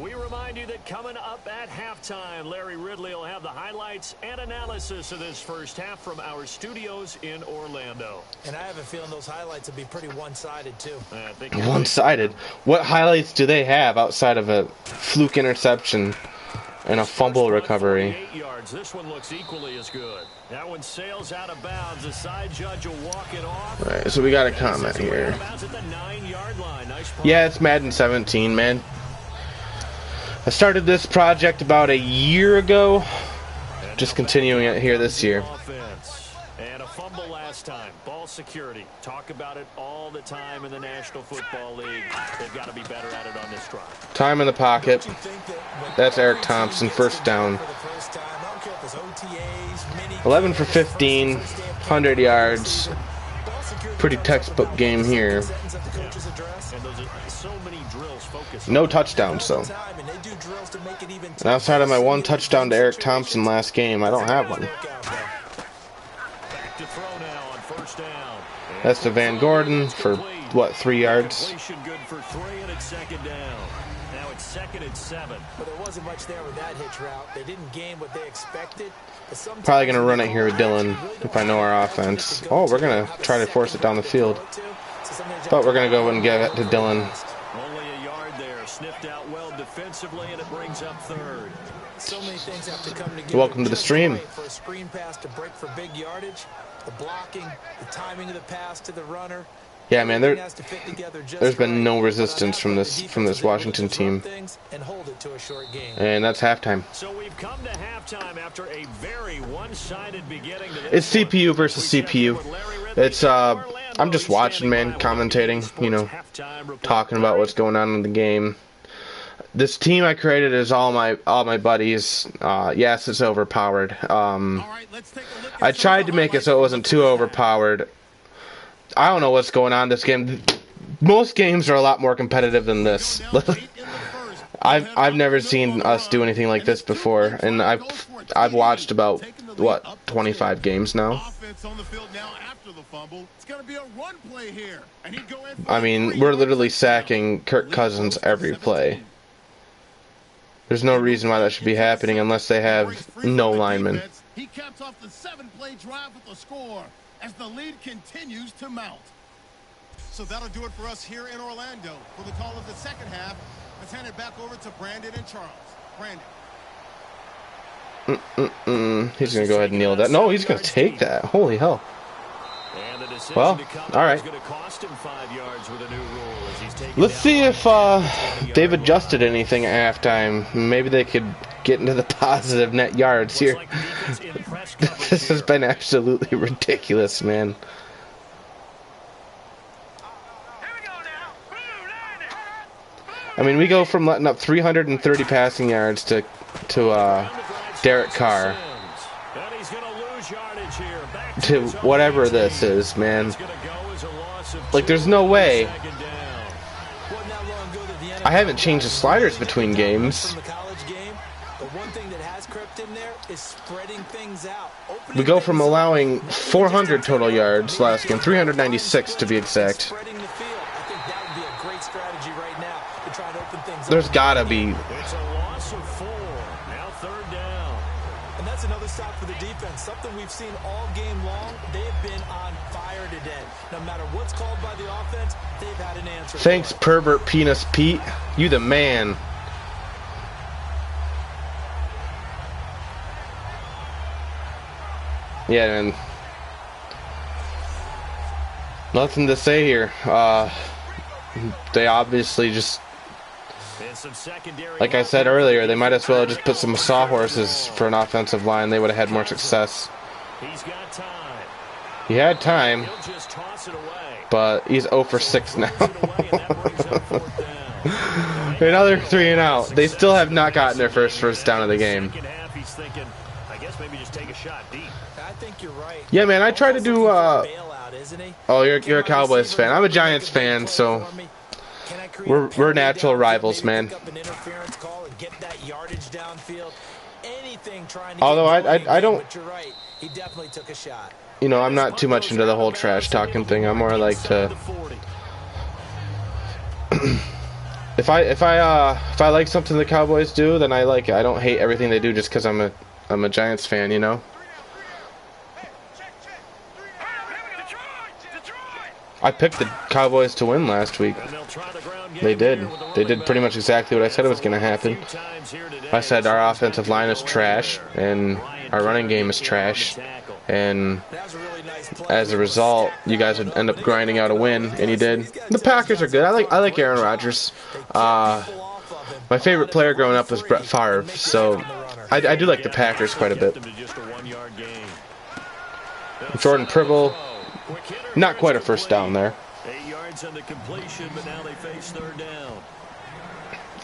We remind you that coming up at halftime, Larry Ridley will have the highlights and analysis of this first half from our studios in Orlando. And I have a feeling those highlights will be pretty one-sided, too. One-sided? What highlights do they have outside of a fluke interception and a fumble recovery? Yards. This one looks equally as good. That one sails out of bounds. The side judge will walk it off. All right, so we got a comment here. Yeah, it's Madden 17, man. I started this project about a year ago, just continuing it here this year. And a fumble last time. Ball security. Talk about it all the time in the National Football League. They've got to be better at it on this drive. Time in the pocket. That's Eric Thompson, first down. 11 for 15, 100 yards. Pretty textbook game here. No touchdowns, though. And outside of my one touchdown to Eric Thompson last game, I don't have one. That's to Van Gordon for, what, 3 yards? Now it's 2nd and 7. But there wasn't much there with that hitch route. They didn't gain what they expected. Probably going to run it here with Dylan if I know our offense. Oh, we're going to try to force it down the field. But we're going to go and give it to Dylan. Only a yard there. Sniffed out well defensively, and it brings up 3rd. So many things have to come together. Welcome to the stream. For a screen pass to break for big yardage, the blocking, the timing of the pass to the runner. Yeah, man, there's been no resistance from this Washington team. And that's halftime. So we've come to halftime after a very one-sided beginning. It's CPU versus CPU. It's I'm just watching, man, commentating, you know, talking about what's going on in the game. This team I created is all my buddies. Yes, it's overpowered. I tried to make it so it wasn't too overpowered. I don't know what's going on this game. Most games are a lot more competitive than this. I've never seen us do anything like this before, and I've watched about, what, 25 games now. I mean, we're literally sacking Kirk Cousins every play. There's no reason why that should be happening unless they have no linemen. He caps off the 7-play drive with a score as the lead continues to mount. So that'll do it for us here in Orlando. For the call of the second half, let's hand it back over to Brandon and Charles. Brandon. He's going to go ahead and kneel that. No, he's going to take that. Holy hell. Well, all right. Let's see if they've adjusted anything at halftime. Maybe they could get into the positive net yards here. This has been absolutely ridiculous, man. I mean, we go from letting up 330 passing yards to Derek Carr to whatever this is, man. Like, there's no way. I haven't changed the sliders between games. We go from allowing 400 total yards last game, 396 to be exact. There's gotta be. Another stop for the defense. Something we've seen all game long. They've been on fire today. No matter what's called by the offense, they've had an answer. Thanks, Pervert Penis Pete. You the man. Yeah, man. Nothing to say here. They obviously just, like I said earlier, they might as well just put some sawhorses for an offensive line. They would have had more success. He had time, but he's 0 for 6 now. Another 3 and out. They still have not gotten their first down of the game. Yeah, man, I try to do. Oh, you're a Cowboys fan. I'm a Giants fan, so we're natural rivals, man. Although I don't. You know, I'm not too much into the whole trash talking thing. I'm more like to If I like something the Cowboys do, then I like it. I don't hate everything they do just because I'm a Giants fan, you know. I picked the Cowboys to win last week. They did. They did pretty much exactly what I said was going to happen. I said our offensive line is trash and our running game is trash, and as a result, you guys would end up grinding out a win, and you did. The Packers are good. I like Aaron Rodgers. My favorite player growing up was Brett Favre, so I do like the Packers quite a bit. Jordan Pribble, not quite a first down there. 8 yards on the completion, but now they face third down.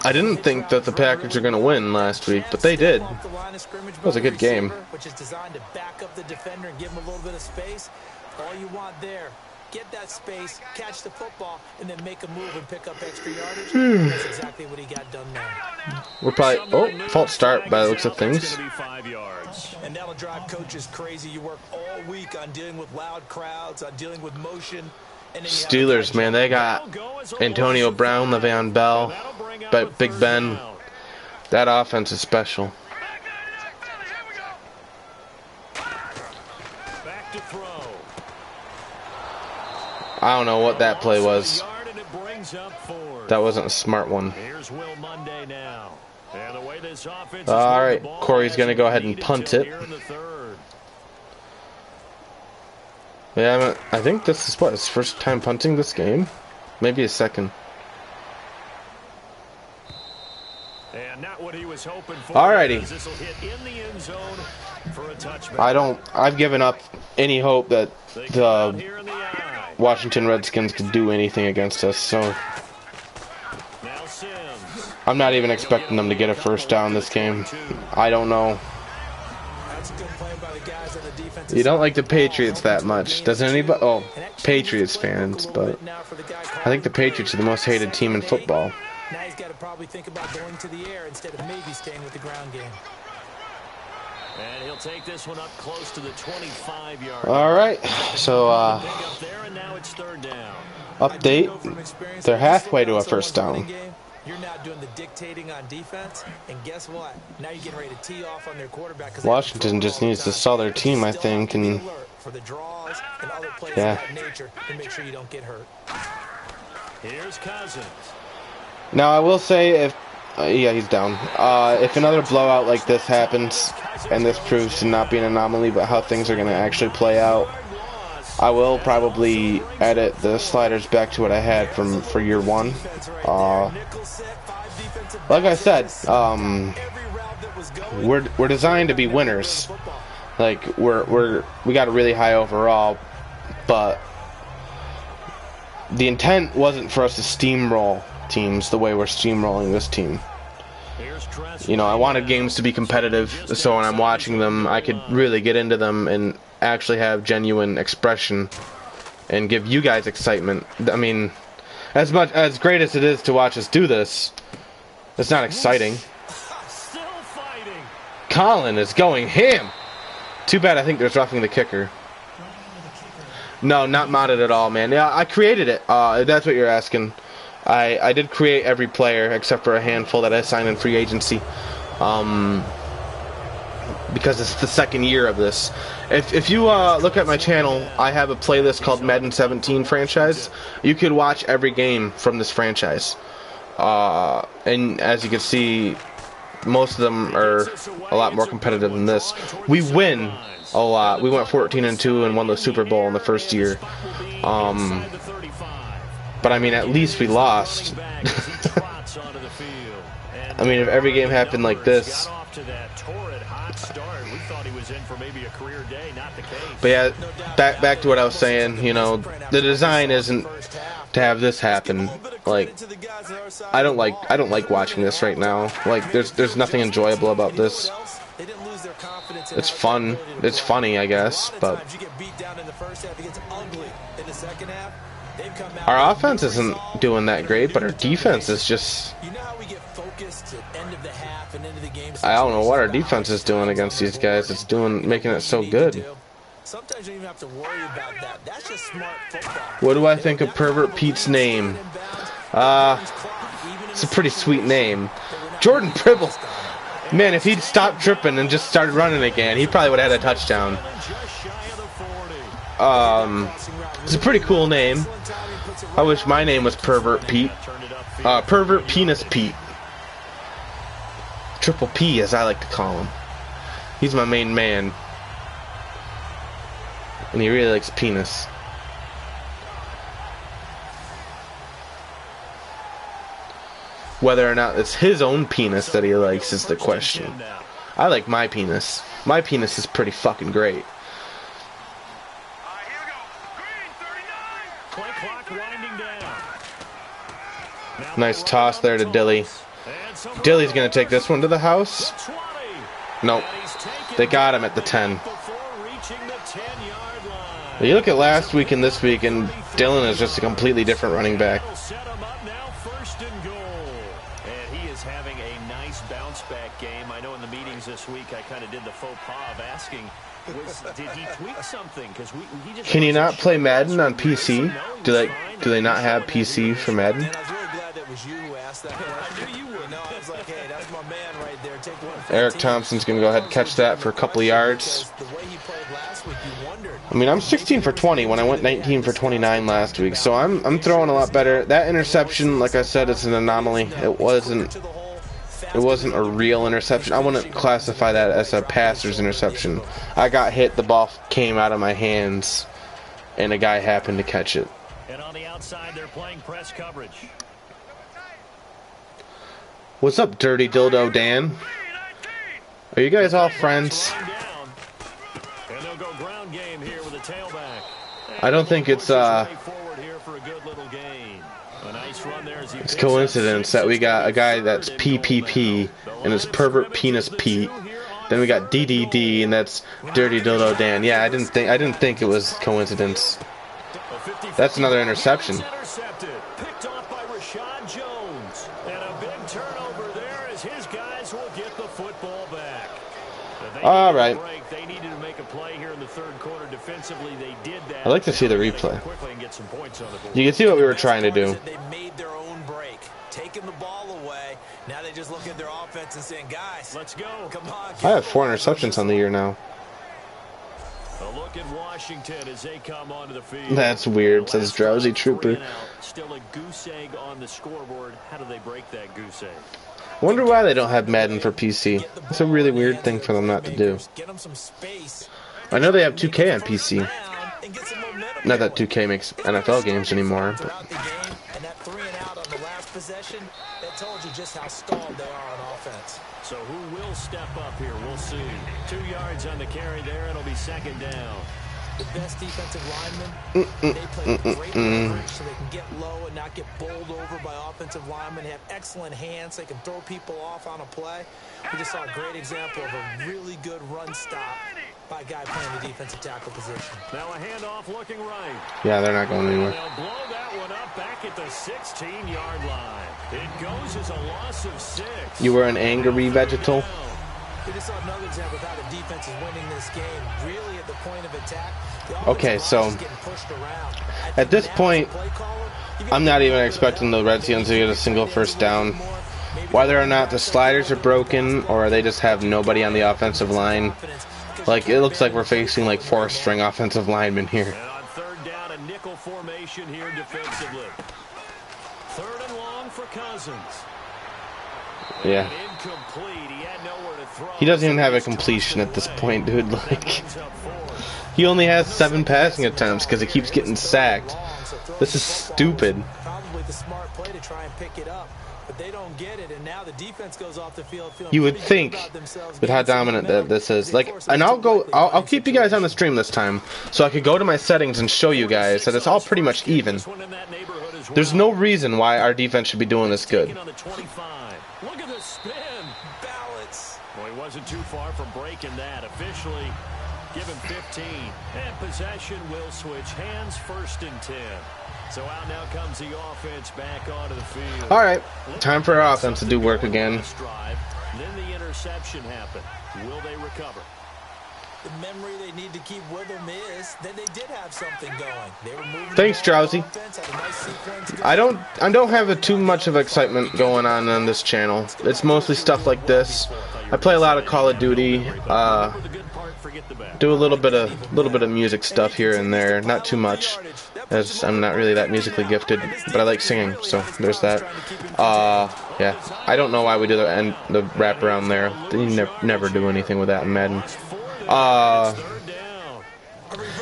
I didn't think that the Packers were going to win last week, but they did. It was a good game. Which is designed to back up the defender and give him a little bit of space. All you want there, get that space, catch the football, and then make a move and pick up extra yardage. That's exactly what he got done there. We're probably false start by the looks of things. And that'll drive coaches crazy. You work all week on dealing with loud crowds, on dealing with motion. Steelers, man, they got Antonio Brown, Le'Veon Bell, Big Ben. That offense is special. I don't know what that play was. That wasn't a smart one. All right, Corey's going to go ahead and punt it. Yeah, I think this is his first time punting this game. Maybe his second. Alrighty. I've given up any hope that the Washington Redskins could do anything against us, so I'm not even expecting them to get a first down this game. I don't know. You don't like the Patriots that much, does anybody? Oh, Patriots fans, but I think the Patriots are the most hated team in football. Now he's got to probably think about going to the air instead of maybe staying with the ground game. And he'll take this one up close to the 25-yard. All right, so update. They're halfway to a first down. You're not doing the dictating on defense, and guess what? Now you're getting ready to tee off on their quarterback. Washington just needs to sell their team, I think, and for the draws and other plays of yeah. that nature, and make sure you don't get hurt. Here's Cousins. Now I will say, if yeah, he's down. If another blowout like this happens, and this proves to not be an anomaly, but how things are going to actually play out, I will probably edit the sliders back to what I had for year one. Like I said, we're designed to be winners. Like we got a really high overall, but the intent wasn't for us to steamroll teams the way we're steamrolling this team. You know, I wanted games to be competitive, so when I'm watching them, I could really get into them and actually have genuine expression and give you guys excitement. I mean, as great as it is to watch us do this, it's not exciting. Colin is going ham. Too bad I think there's roughing the kicker. No, not modded at all, man. Yeah, I created it. That's what you're asking. I did create every player except for a handful that I signed in free agency. Because it's the second year of this. If you look at my channel, I have a playlist called Madden 17 franchise. You could watch every game from this franchise. And as you can see, most of them are a lot more competitive than this. We win a lot. We went 14-2 and won the Super Bowl in the first year. But I mean, at least we lost. I mean, if every game happened like this. But yeah, back to what I was saying. You know, the design isn't to have this happen. Like, I don't like watching this right now. Like, there's nothing enjoyable about this. It's fun. It's funny, I guess, but our offense isn't doing that great, but our defense is just... I don't know what our defense is doing against these guys. It's making it so good. Sometimes you don't even have to worry about that. That's just smart football. What do I think of Pervert Pete's name? It's a pretty sweet name. Jordan Pribble. Man, if he'd stopped tripping and just started running again, he probably would have had a touchdown. It's a pretty cool name. I wish my name was Pervert Pete. Pervert Penis Pete. Triple P, as I like to call him. He's my main man. And he really likes penis. Whether or not it's his own penis that he likes is the question. I like my penis. My penis is pretty fucking great. Nice toss there to Dilly. Dilly's going to take this one to the house. Nope. They got him at the 10. You look at last week and this week, and Dylan is just a completely different running back. Having a nice bounce back game. I know in the meetings this week I kind of did the faux pas of asking, did he tweak something? Because he just can you not play Madden on PC? Do they not have PC for Madden? And I was really glad that was you who asked that question. I knew you would. No, I was like, hey, that's my man right there. Take one. Eric Thompson's gonna go ahead and catch that for a couple of yards. The way he played last week, you wondered. I mean, I'm 16 for 20 when I went 19 for 29 last week, so I'm throwing a lot better. That interception, like I said, it's an anomaly. It wasn't a real interception. I wouldn't classify that as a passer's interception. I got hit, the ball came out of my hands, and a guy happened to catch it. And on the outside, they're playing press coverage. What's up, Dirty Dildo Dan? Are you guys all friends? And they'll go ground game here with a tailback. I don't think it's it's coincidence that we got a guy that's PPP and it's Pervert Penis Pete. Then we got DDD and that's Dirty Dildo Dan. Yeah, I didn't think it was coincidence. That's another interception. Picked off by Rashad Jones. And a big turnover there as his guys will get the football back. All right. They needed to make a play here in the third quarter defensively. They did that. I'd like to see the replay. You can see what we were trying to do. They made their own break, taking the ball away. Now they just look at their offense and saying, guys, let's go. Come on. I have 4 interceptions on the year now. A look at Washington as they come onto the field. That's weird, says Drowsy Trooper. Still a goose egg on the scoreboard. How do they break that goose egg? Wonder why they don't have Madden for PC. It's a really weird thing for them not to do. I know they have 2K on PC. Not that 2K makes NFL games anymore. But. And that 3 and out on the last possession, that told you just how stalled they are on offense. So who will step up here? We'll see. 2 yards on the carry there. It'll be second down. The best defensive linemen, they play great coverage so they can get low and not get bowled over by offensive linemen. They have excellent hands. They can throw people off on a play. We just saw a great example of a really good run stop by a guy playing the defensive tackle position. Now a handoff looking right. Yeah, they're not going anywhere. They'll blow that one up back at the 16-yard line. It goes as a loss of 6. You were an angry vegetal? We just saw another example of how the defense is winning this game, really at the point of attack. Okay, so at this point, I'm not even expecting the Redskins to get a single first down. Whether or not the sliders are broken or they just have nobody on the offensive line. Like, it looks like we're facing like 4-string offensive linemen here. And on third down, a nickel formation here defensively. Third and long for Cousins. Yeah. Incomplete. He had nowhere to throw. He doesn't even have a completion at this point, dude. Like, he only has 7 passing attempts because he keeps getting sacked. This is stupid. Probably the smart play to try and pick it up, but they don't get it, and now the defense goes off the field. You would think with how dominant that this is. Like, and I'll keep you guys on the stream this time, so I could go to my settings and show you guys that it's all pretty much even. There's no reason why our defense should be doing this good. Look at the spin. Balance. Well, he wasn't too far from breaking that. Officially, give him 15. And possession will switch hands, 1st and 10. So out now comes the offense back onto the field. All right, time for our offense to do work again. Then the interception happened. Will they recover? The memory they need to keep with them is that they did have something going. They were moving. Thanks, Drowsy. I don't have too much of excitement going on this channel. It's mostly stuff like this. I play a lot of Call of Duty. Do a little bit of music stuff here and there. Not too much, as I'm not really that musically gifted, but I like singing, so there's that. Yeah, I don't know why we do the wraparound there. You never do anything with that in Madden.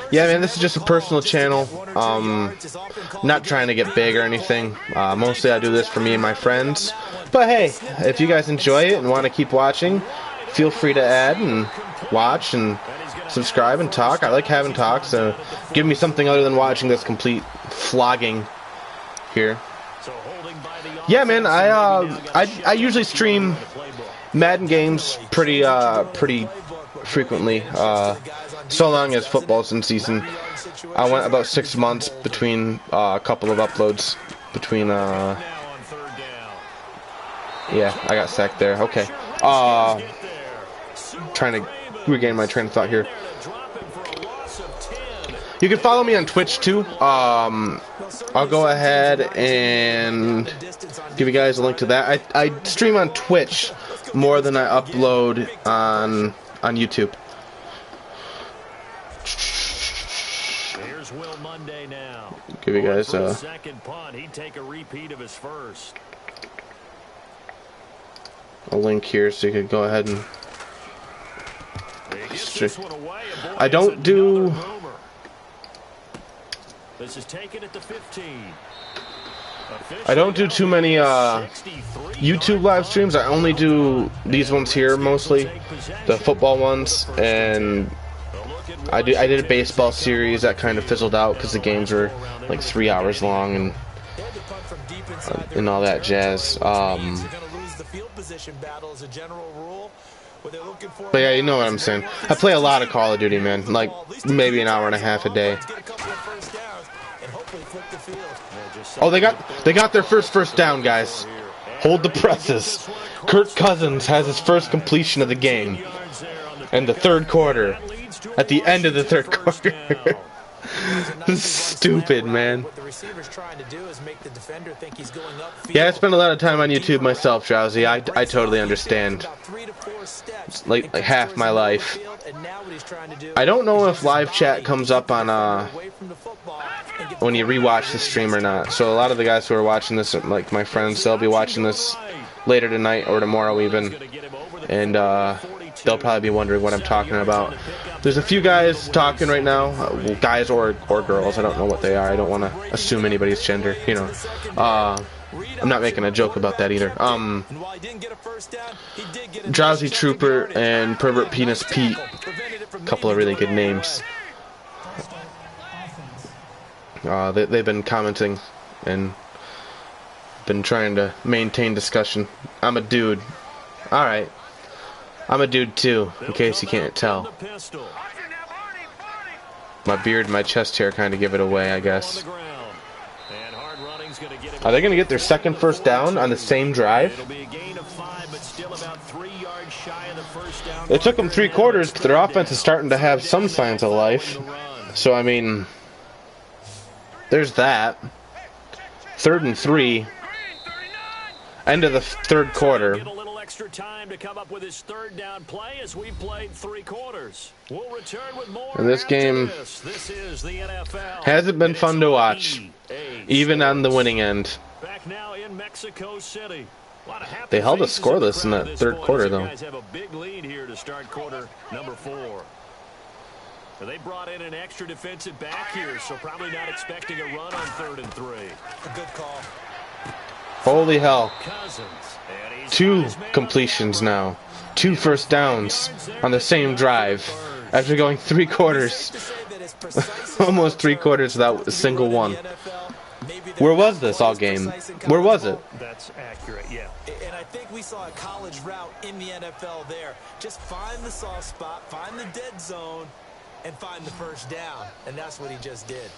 Yeah, man, this is just a personal channel. Not trying to get big or anything. Mostly I do this for me and my friends. But hey, if you guys enjoy it and want to keep watching, feel free to add and watch and subscribe and talk. I like having talks, so give me something other than watching this complete flogging here. Yeah, man, I usually stream Madden games pretty frequently, so long as football's in season. I went about 6 months between a couple of uploads. Yeah, I got sacked there. Okay. Trying to regain my train of thought here. You can follow me on Twitch too. I'll go ahead and give you guys a link to that. I stream on Twitch more than I upload on YouTube. Here's Will Monday now. Give you guys a second punt. He'd take a repeat of his first. link here so you could go ahead and I don't do This is taken at the 15. I don't do too many YouTube live streams. I only do these ones here mostly, the football ones, and I did a baseball series that kind of fizzled out because the games were like 3 hours long and all that jazz. But yeah, you know what I'm saying. I play a lot of Call of Duty, man. Like maybe an hour and a half a day. Oh, they got their first down, guys. Hold the presses. Kirk Cousins has his first completion of the game. And the third quarter. At the end of the third quarter. This is stupid, man. Yeah, I spend a lot of time on YouTube myself, Drowsy. I totally understand. It's like half my life. I don't know if live chat comes up on when you rewatch the stream or not. So a lot of the guys who are watching this, like my friends, they'll be watching this later tonight or tomorrow even, and they'll probably be wondering what I'm talking about. There's a few guys talking right now, guys or girls. I don't know what they are. I don't want to assume anybody's gender, you know. I'm not making a joke about that either. Drowsy Trooper and Pervert Penis Pete, a couple of really good names. They've been commenting and been trying to maintain discussion. I'm a dude. Alright. I'm a dude too, in case you can't tell. My beard and my chest hair kind of give it away, I guess. Are they going to get their second first down on the same drive? It took them 3 quarters, but their offense is starting to have some signs of life. So, I mean, there's that. 3rd and 3. End of the third quarter. Extra time to come up with his 3rd down play as we played 3 quarters. We'll return with more. And this game this is the NFL. Hasn't been fun to watch, even on the winning end. Back now in Mexico City. They held us scoreless in that third quarter, though. Guys have a big lead here to start quarter number 4. They brought in an extra defensive back here, so probably not expecting a run on 3rd and 3. A good call. Holy hell. 2 completions now. 2 first downs on the same drive. After going 3 quarters. Almost 3 quarters without a single one. Where was this all game? Where was it? That's accurate, yeah. And I think we saw a college route in the NFL there. Just find the soft spot, find the dead zone, and find the first down. And that's what he just did.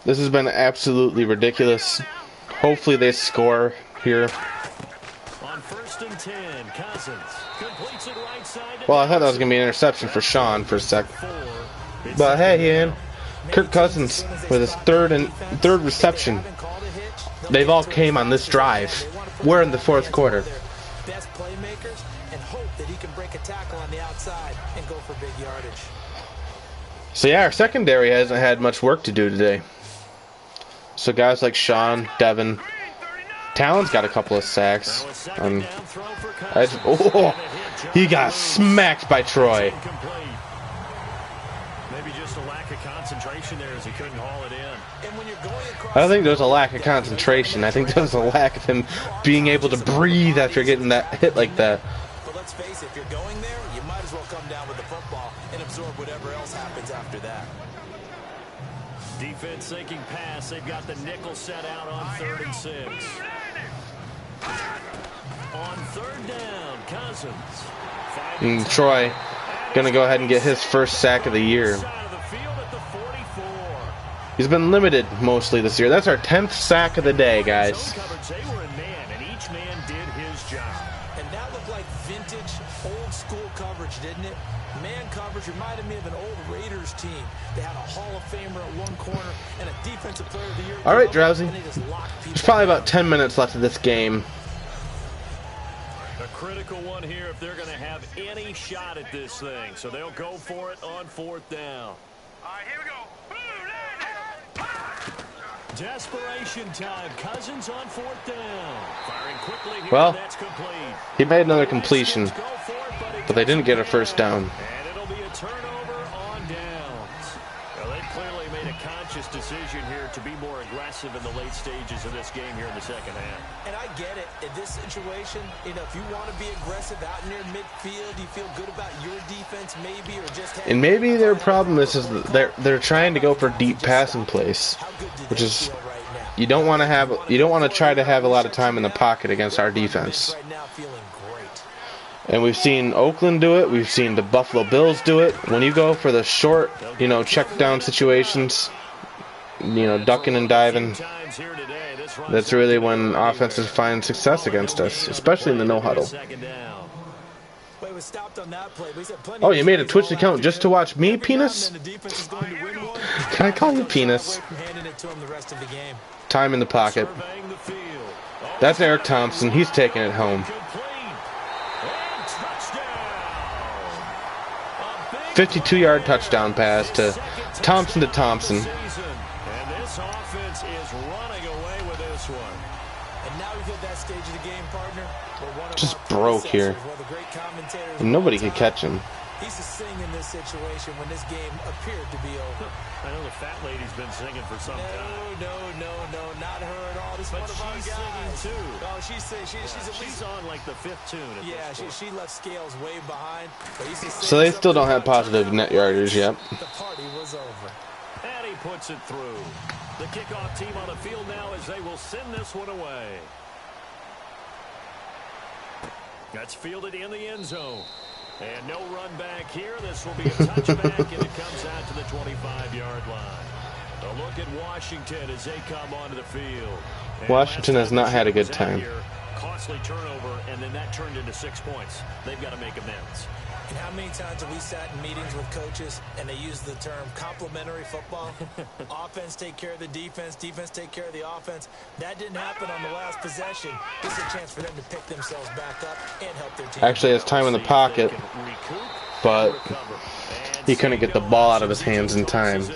This has been absolutely ridiculous. Hopefully they score here. On 1st 1st and 10. Cousins completes it right side. Well, I thought that was going to be an interception for Sean for a sec. But hey, man, Kirk Cousins with his third reception. They've all came on this drive. We're in the fourth quarter. Best playmakers and hope that he can break a tackle on the outside and go for big yardage. So yeah, our secondary hasn't had much work to do today. So guys like Sean, Devin, Talon's got a couple of sacks. He got smacked by Troy. Maybe just a lack of concentration there as he couldn't haul it in. I don't think there's a lack of concentration. I think there's a lack of him being able to breathe after getting that hit like that. But let's face it, if you're going there, you might as well come down with the football and absorb whatever else happens after that. Defense sinking pass. They've got the nickel set out on 3rd and 6. On 3rd down, Cousins. And Troy gonna go ahead and get his first sack of the year. He's been limited mostly this year. That's our 10th sack of the day, guys. They were in man, and each man did his job. And that looked like vintage, old school coverage, didn't it? Man coverage reminded me of an old Raiders team. They had a Hall of Famer at one corner and a defensive player of the year. All right, Drowsy. There's probably about 10 minutes left of this game. A critical one here if they're going to have any shot at this thing. So they'll go for it on 4th down. All right, here we go. Desperation time. Cousins on 4th down. Firing quickly here. Well, that's complete. he made another completion, but they didn't get a first down. And it'll be a turnover on downs. Well, they clearly made a conscious decision here to be more aggressive in the late stages of this game here in the second half. And I get it. In this situation, you know, if you want to be aggressive out near midfield, you feel good about your defense maybe, or just have... And maybe their problem is that they're trying to go for deep passing plays, which is you don't want to try to have a lot of time in the pocket against our defense. And we've seen Oakland do it. We've seen the Buffalo Bills do it. When you go for the short, check down situations, ducking and diving, that's really when offenses find success against us, especially in the no huddle. Oh, you made a Twitch account just to watch me, Penis? Can I call you Penis? Time in the pocket. That's Eric Thompson. He's taking it home. 52-yard touchdown pass to Thompson. And this offense is running away with this one. And now we've hit that stage of the game, partner. Just broke here. And nobody could catch him. He's to sing in this situation when this game appeared to be over. I know the fat lady's been singing for some time. No, not her at all. This But one of our she's guys. singing too. Oh, she's on like the 5th tune. Yeah, she left Scales way behind. But he's to So they still don't have positive net yardage yet. The party was over. And he puts it through. The kickoff team on the field now as they will send this one away. That's fielded in the end zone. And no run back here. This will be a touchback, and it comes out to the 25-yard line. A look at Washington as they come onto the field. And Washington has not had a good time. Costly turnover, and then that turned into 6 points. They've got to make amends. And how many times have we sat in meetings with coaches and they use the term complementary football? Offense take care of the defense, defense take care of the offense. That didn't happen on the last possession. This is a chance for them to pick themselves back up and help their team. Actually, has time in the pocket, but he couldn't get the ball out of his hands in time. Now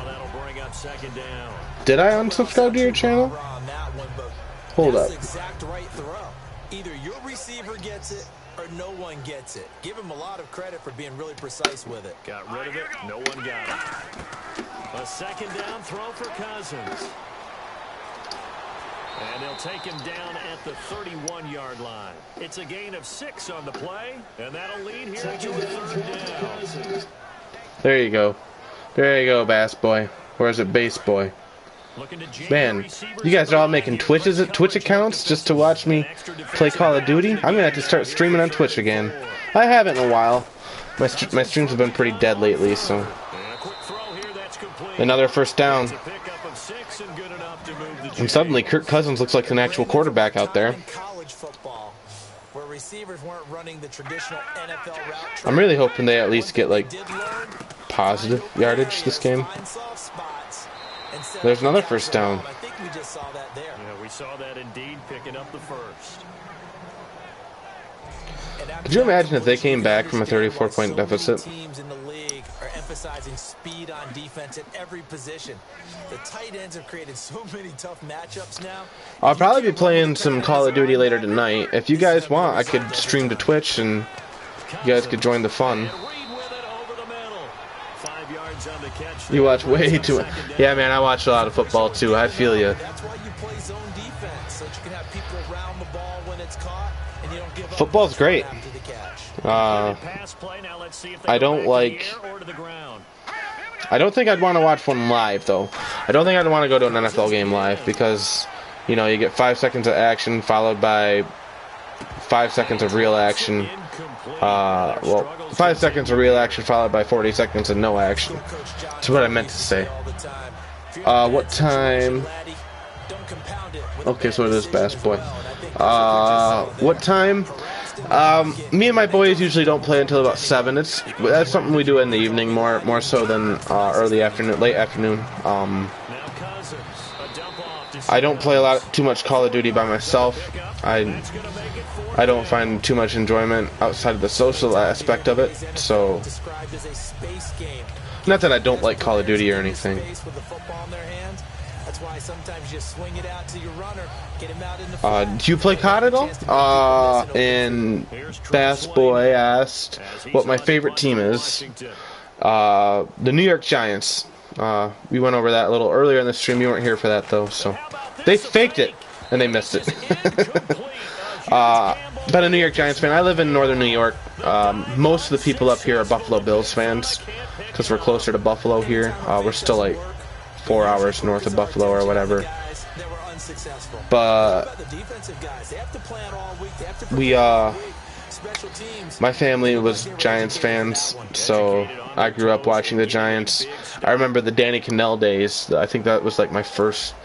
that'll bring up 2nd down. Did I unsubscribe to your channel? Hold up. Exact right throw. Either your receiver gets it or no one gets it. Give him a lot of credit for being really precise with it. Got rid of it. No one got it. A 2nd down throw for Cousins. And they'll take him down at the 31-yard line. It's a gain of 6 on the play, and that'll lead here to a 3rd down. There you go. There you go, Bass Boy. Or is it Bass Boy? Man, you guys are all making Twitch accounts just to watch me play Call of Duty? I'm gonna have to start streaming on Twitch again. I haven't in a while. My streams have been pretty dead lately, so. Another first down. And suddenly Kirk Cousins looks like an actual quarterback out there. I'm really hoping they at least get like positive yardage this game. There's another first down. Yeah, we saw that indeed, picking up the first. Could you imagine if they came back from a 34-point deficit? Teams in the league are emphasizing speed on defense at every position. The tight ends have created so many tough matchups now. I'll probably be playing some Call of Duty later tonight. If you guys want, I could stream to Twitch and you guys could join the fun. You watch way too. Yeah, man, I watch a lot of football too. I feel you. That's why you play zone defense, so that you can have people around the ball when it's caught, and you don't give up. Football's great. I don't like. I don't think I'd want to watch one live though. I don't think I'd want to go to an NFL game live because, you know, you get 5 seconds of action followed by 5 seconds of real action. Well, 5 seconds of real action followed by 40 seconds of no action. That's what I meant to say. What time? Okay, so it is Bass Boy. What time? Me and my boys usually don't play until about 7. That's something we do in the evening more so than early afternoon, late afternoon. I don't play too much Call of Duty by myself. I don't find too much enjoyment outside of the social aspect of it. So, not that I don't like Call of Duty or anything. Do you play COD at all? And Bass Boy asked what my favorite team is. The New York Giants. We went over that a little earlier in the stream. You weren't here for that though, so they faked it and they missed it. But a New York Giants fan. I live in northern New York. Most of the people up here are Buffalo Bills fans because we're closer to Buffalo here. We're still like 4 hours north of Buffalo or whatever. But my family was Giants fans, so I grew up watching the Giants. I remember the Danny Cannell days. I think that was like my first.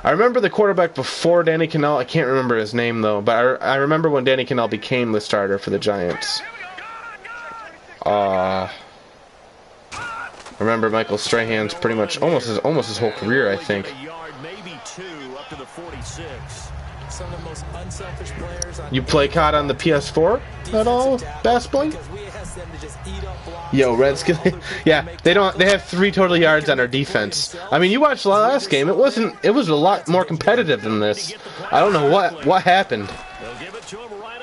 I remember the quarterback before Danny Cannell. I can't remember his name though, but I remember when Danny Cannell became the starter for the Giants. I remember Michael Strahan's pretty much almost his whole career, I think. You play COD on the PS4 at all, Bass Boy? Yo, Redskins. Yeah, they have 3 total yards on our defense. I mean, you watched the last game. It was a lot more competitive than this. I don't know what happened.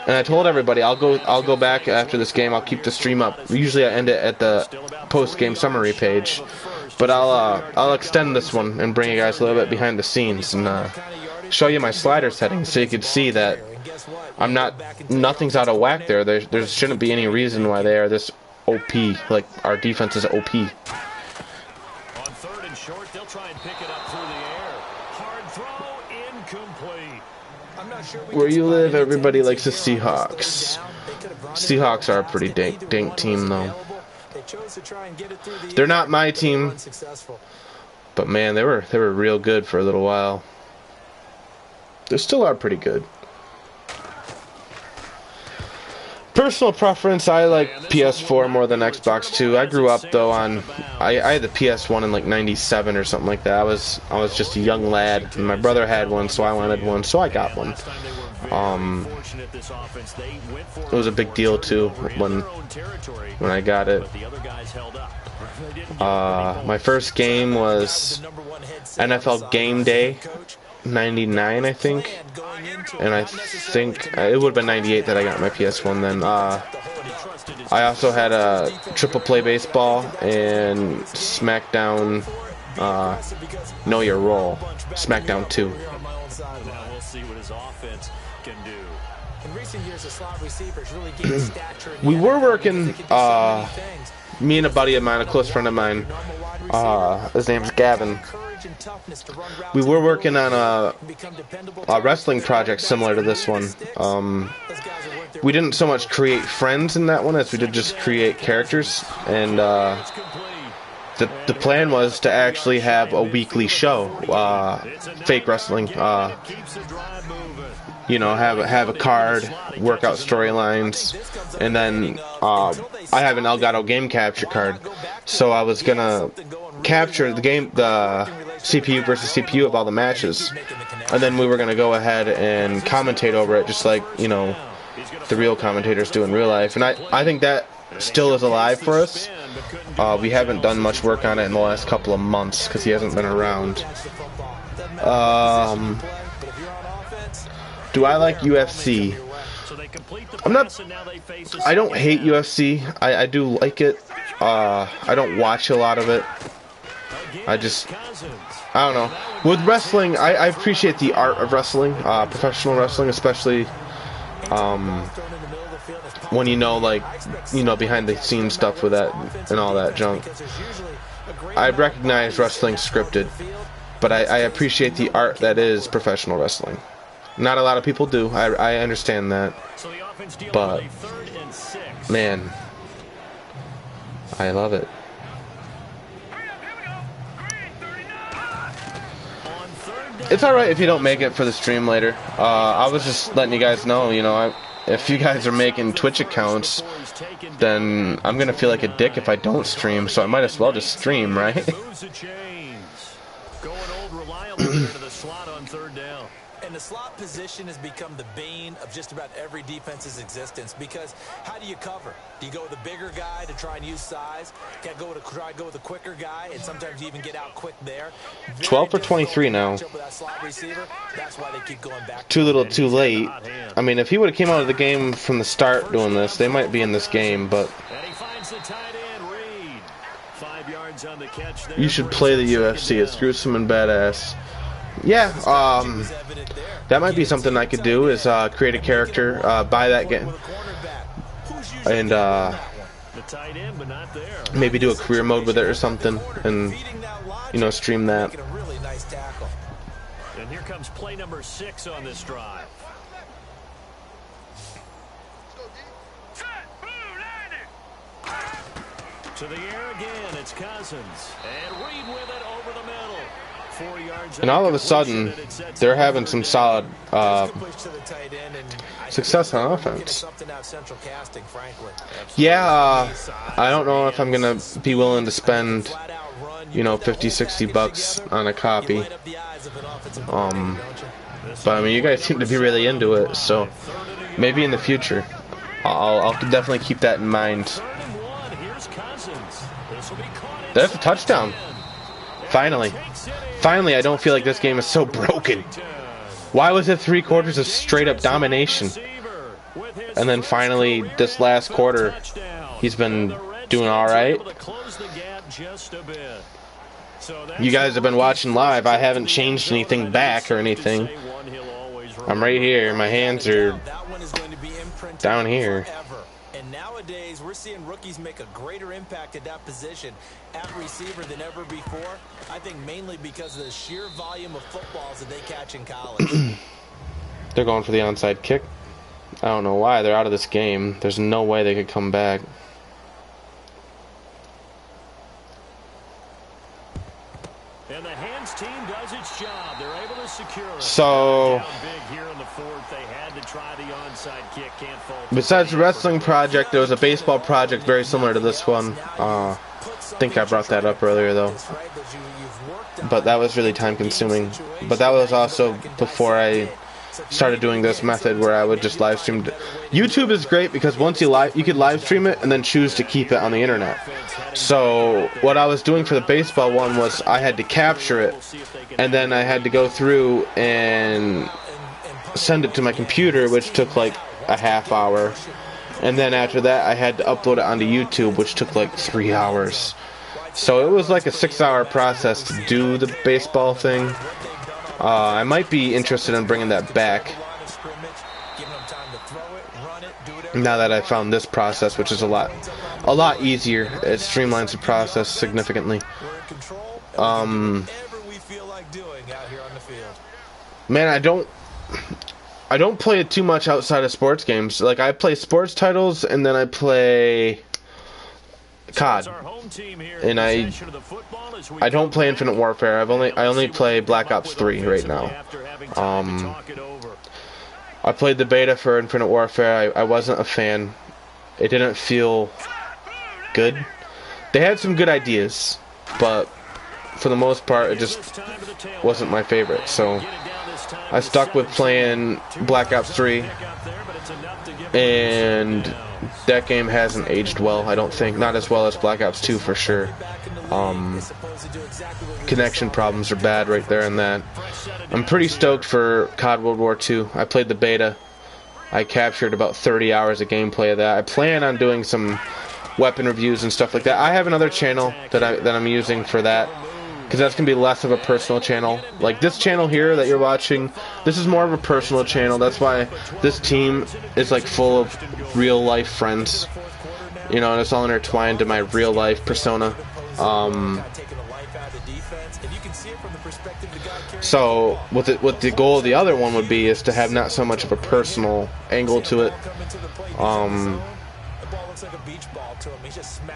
And I told everybody I'll go back after this game. I'll keep the stream up. Usually I end it at the post-game summary page, but I'll extend this one and bring you guys a little bit behind the scenes and show you my slider settings so you can see that nothing's out of whack there. There shouldn't be any reason why they are this OP. Like our defense is OP. On 3rd and short, they'll try and pick it up through the air. Hard throw, incomplete. I'm not sure where you live, everybody likes the Seahawks. Seahawks are a pretty dank team, though. They're not my team, but man, they were real good for a little while. They still are pretty good. Personal preference, I like PS4 more than Xbox 2. I grew up though on I had the PS1 in like '97 or something like that. I was just a young lad, and my brother had one, so I wanted one, so I got one. It was a big deal too when I got it. My first game was NFL Game Day. 99, I think, and I think it would have been 98 that I got my PS1 then. I also had a triple play baseball and SmackDown Know Your Role, SmackDown 2. We were working, me and a buddy of mine, a close friend of mine, his name's Gavin. We were working on a wrestling project similar to this one. We didn't so much create friends in that one as we did just create characters, and the plan was to actually have a weekly show, fake wrestling. You know, have a card, work out storylines, and then I have an Elgato game capture card, so I was gonna capture the CPU versus CPU of all the matches, and then we were gonna go ahead and commentate over it, just like, you know, the real commentators do in real life. And I think that still is alive for us. We haven't done much work on it in the last couple of months because he hasn't been around. Do I like UFC? I don't hate UFC. I do like it. I don't watch a lot of it. I don't know. With wrestling, I appreciate the art of wrestling, professional wrestling, especially when you know, like, you know, behind the scenes stuff with that and all that junk. I recognize wrestling scripted, but I appreciate the art that is professional wrestling. Not a lot of people do. I understand that. But, man, I love it. It's alright if you don't make it for the stream later. I was just letting you guys know, you know, if you guys are making Twitch accounts, then I'm going to feel like a dick if I don't stream, so I might as well just stream, right? And the slot position has become the bane of just about every defense's existence, because how do you cover? Do you go with a bigger guy to try and use size? Try to go with a quicker guy, and sometimes you even get out quick there. 12 for 23 now. Too little, too late. I mean, if he would have came out of the game from the start doing this, they might be in this game, but you should play the UFC. It's gruesome and badass. Yeah, that might be something I could do, is create a character, buy that game, and maybe do a career mode with it or something, and, you know, stream that. And here comes play number 6 on this drive. To the air again, it's Cousins, and Reed with it over the middle. And all of a sudden, they're having some solid success on offense. Yeah, I don't know if I'm going to be willing to spend, you know, 50, 60 bucks on a copy. But, I mean, you guys seem to be really into it, so maybe in the future. I'll definitely keep that in mind. There's a touchdown. Finally. Finally, I don't feel like this game is so broken. Why was it 3 quarters of straight-up domination? And then finally, this last quarter, he's been doing all right. You guys have been watching live. I haven't changed anything back or anything. I'm right here. My hands are down here. And nowadays, we're seeing rookies make a greater impact at that position at receiver than ever before. I think mainly because of the sheer volume of footballs that they catch in college. They're going for the onside kick. I don't know why. They're out of this game. There's no way they could come back. And the hands team does its job. They're able to secure it. So, Here in the fourth, they had to try the onside kick. Can't fall. Besides the wrestling project, there was a baseball project very similar to this one. I think I brought that up earlier, though. But that was really time-consuming. But that was also before I started doing this method where I would just live stream. YouTube is great because once you could live stream it and then choose to keep it on the internet. So what I was doing for the baseball one was I had to capture it, and then I had to go through and send it to my computer, which took like a half hour, and then after that I had to upload it onto YouTube, which took like 3 hours. So it was like a 6-hour process to do the baseball thing. I might be interested in bringing that back now that I found this process, which is a lot easier. It streamlines the process significantly. Man, I don't play it too much outside of sports games. Like, I play sports titles, and then I play COD, and I don't play Infinite Warfare. I only play Black Ops 3 right now. I played the beta for Infinite Warfare. I wasn't a fan. It didn't feel good. They had some good ideas, but for the most part, it just wasn't my favorite. So I stuck with playing Black Ops 3, and that game hasn't aged well, I don't think. Not as well as Black Ops 2 for sure. Connection problems are bad right there and that. I'm pretty stoked for COD World War II. I played the beta. I captured about 30 hours of gameplay of that. I plan on doing some weapon reviews and stuff like that. I have another channel that I'm using for that, because that's gonna be less of a personal channel. Like this channel here that you're watching, this is more of a personal channel. That's why this team is like full of real life friends, you know, and it's all intertwined to my real life persona. So what the goal of the other one would be is to have not so much of a personal angle to it.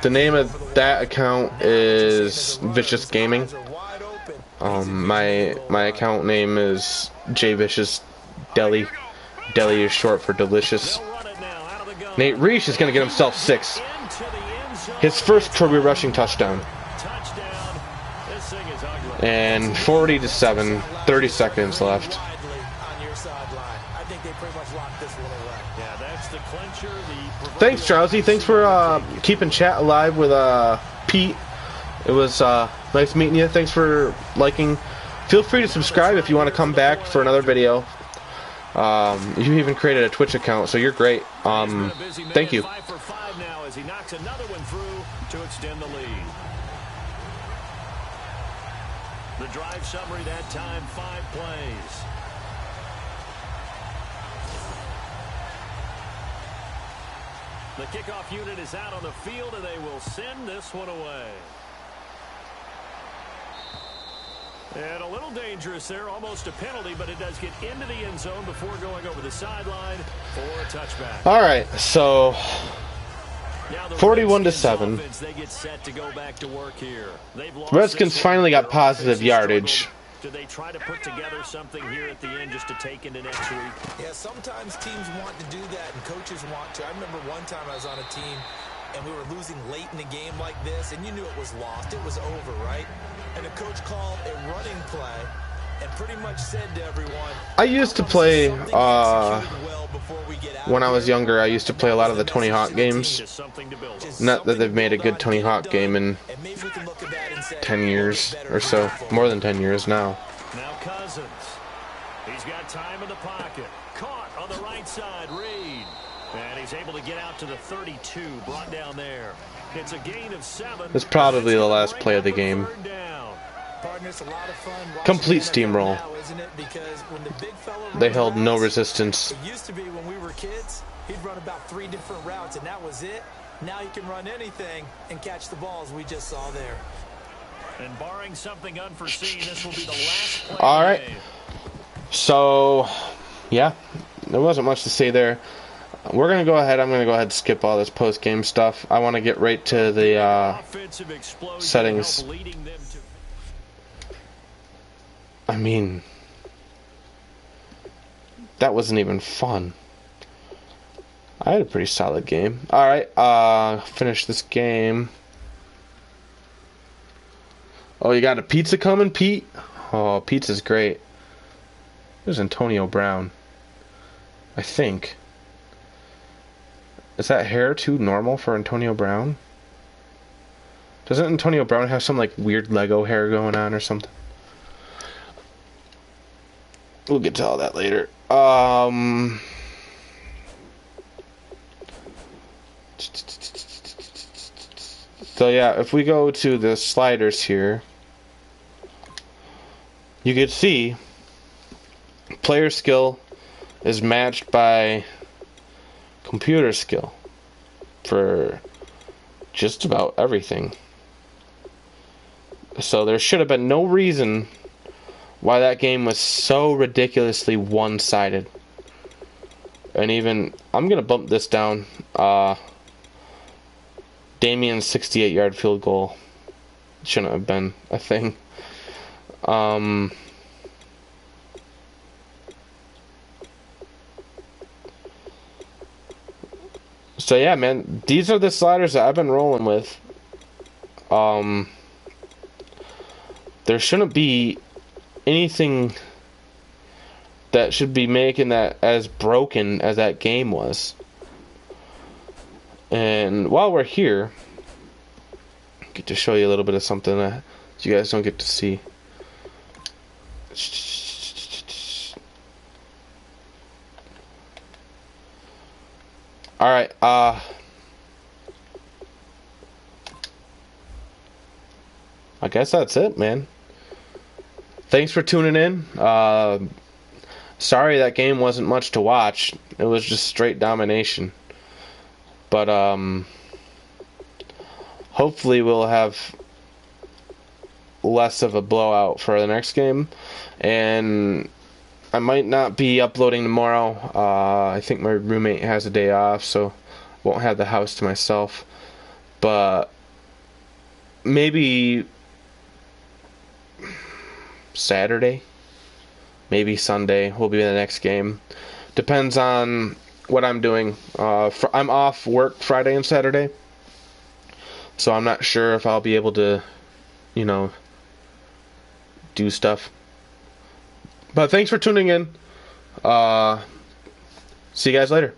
The name of that account is Vicious Gaming. My account name is JVicious Deli. Deli is short for delicious. Nate Reich is going to get himself 6. His first career rushing touchdown. And 40-7, 30 seconds left. Thanks, Drowsy. Thanks for keeping chat alive with Pete. It was nice meeting you. Thanks for liking. Feel free to subscribe if you want to come back for another video. You even created a Twitch account, so you're great. Thank you. The drive summary that time, 5 plays. The kickoff unit is out on the field, and they will send this one away. And a little dangerous there, almost a penalty, but it does get into the end zone before going over the sideline for a touchback. All right, so 41-7. Redskins finally got positive yardage. Do they try to put together something here at the end just to take into next week? Yeah, sometimes teams want to do that and coaches want to. I remember one time I was on a team and we were losing late in the game like this, and you knew it was lost. It was over, right? And the coach called a running play and pretty much said to everyone, I used to play, when I was younger, I used to play a lot of the Tony Hawk games. Not that they've made a good Tony Hawk game in 10 years or so. More than 10 years now. Now Cousins. He's got time in the pocket. Caught on the right side, Reed. And he's able to get out to the 32, brought down there. It's a gain of 7. It's probably the last play of the game. Complete steamroll. They held no resistance. It used to be when we were kids, he'd run about 3 different routes, and that was it. Now he can run anything and catch the balls we just saw there. And barring something unforeseen, this will be the last play. All right. So, yeah, there wasn't much to say there. We're going to go ahead. I'm going to go ahead and skip all this post-game stuff. I want to get right to the settings. I mean, that wasn't even fun. I had a pretty solid game. All right, finish this game. Oh, you got a pizza coming, Pete? Oh, pizza's great. There's Antonio Brown, I think. Is that hair too normal for Antonio Brown? Doesn't Antonio Brown have some like weird Lego hair going on or something? We'll get to all that later. So yeah, if we go to the sliders here, you can see player skill is matched by computer skill for just about everything. So there should have been no reason why that game was so ridiculously one-sided. And even, I'm going to bump this down. Damian's 68-yard field goal shouldn't have been a thing. So yeah, man, these are the sliders that I've been rolling with. There shouldn't be anything that should be making that as broken as that game was. And while we're here, I get to show you a little bit of something that you guys don't get to see. Alright, I guess that's it, man. Thanks for tuning in. Sorry that game wasn't much to watch. It was just straight domination. But hopefully we'll have less of a blowout for the next game. And I might not be uploading tomorrow. I think my roommate has a day off, so won't have the house to myself. But maybe Saturday, maybe Sunday will be the next game. Depends on what I'm doing. I'm off work Friday and Saturday, so I'm not sure if I'll be able to, do stuff. But thanks for tuning in. See you guys later.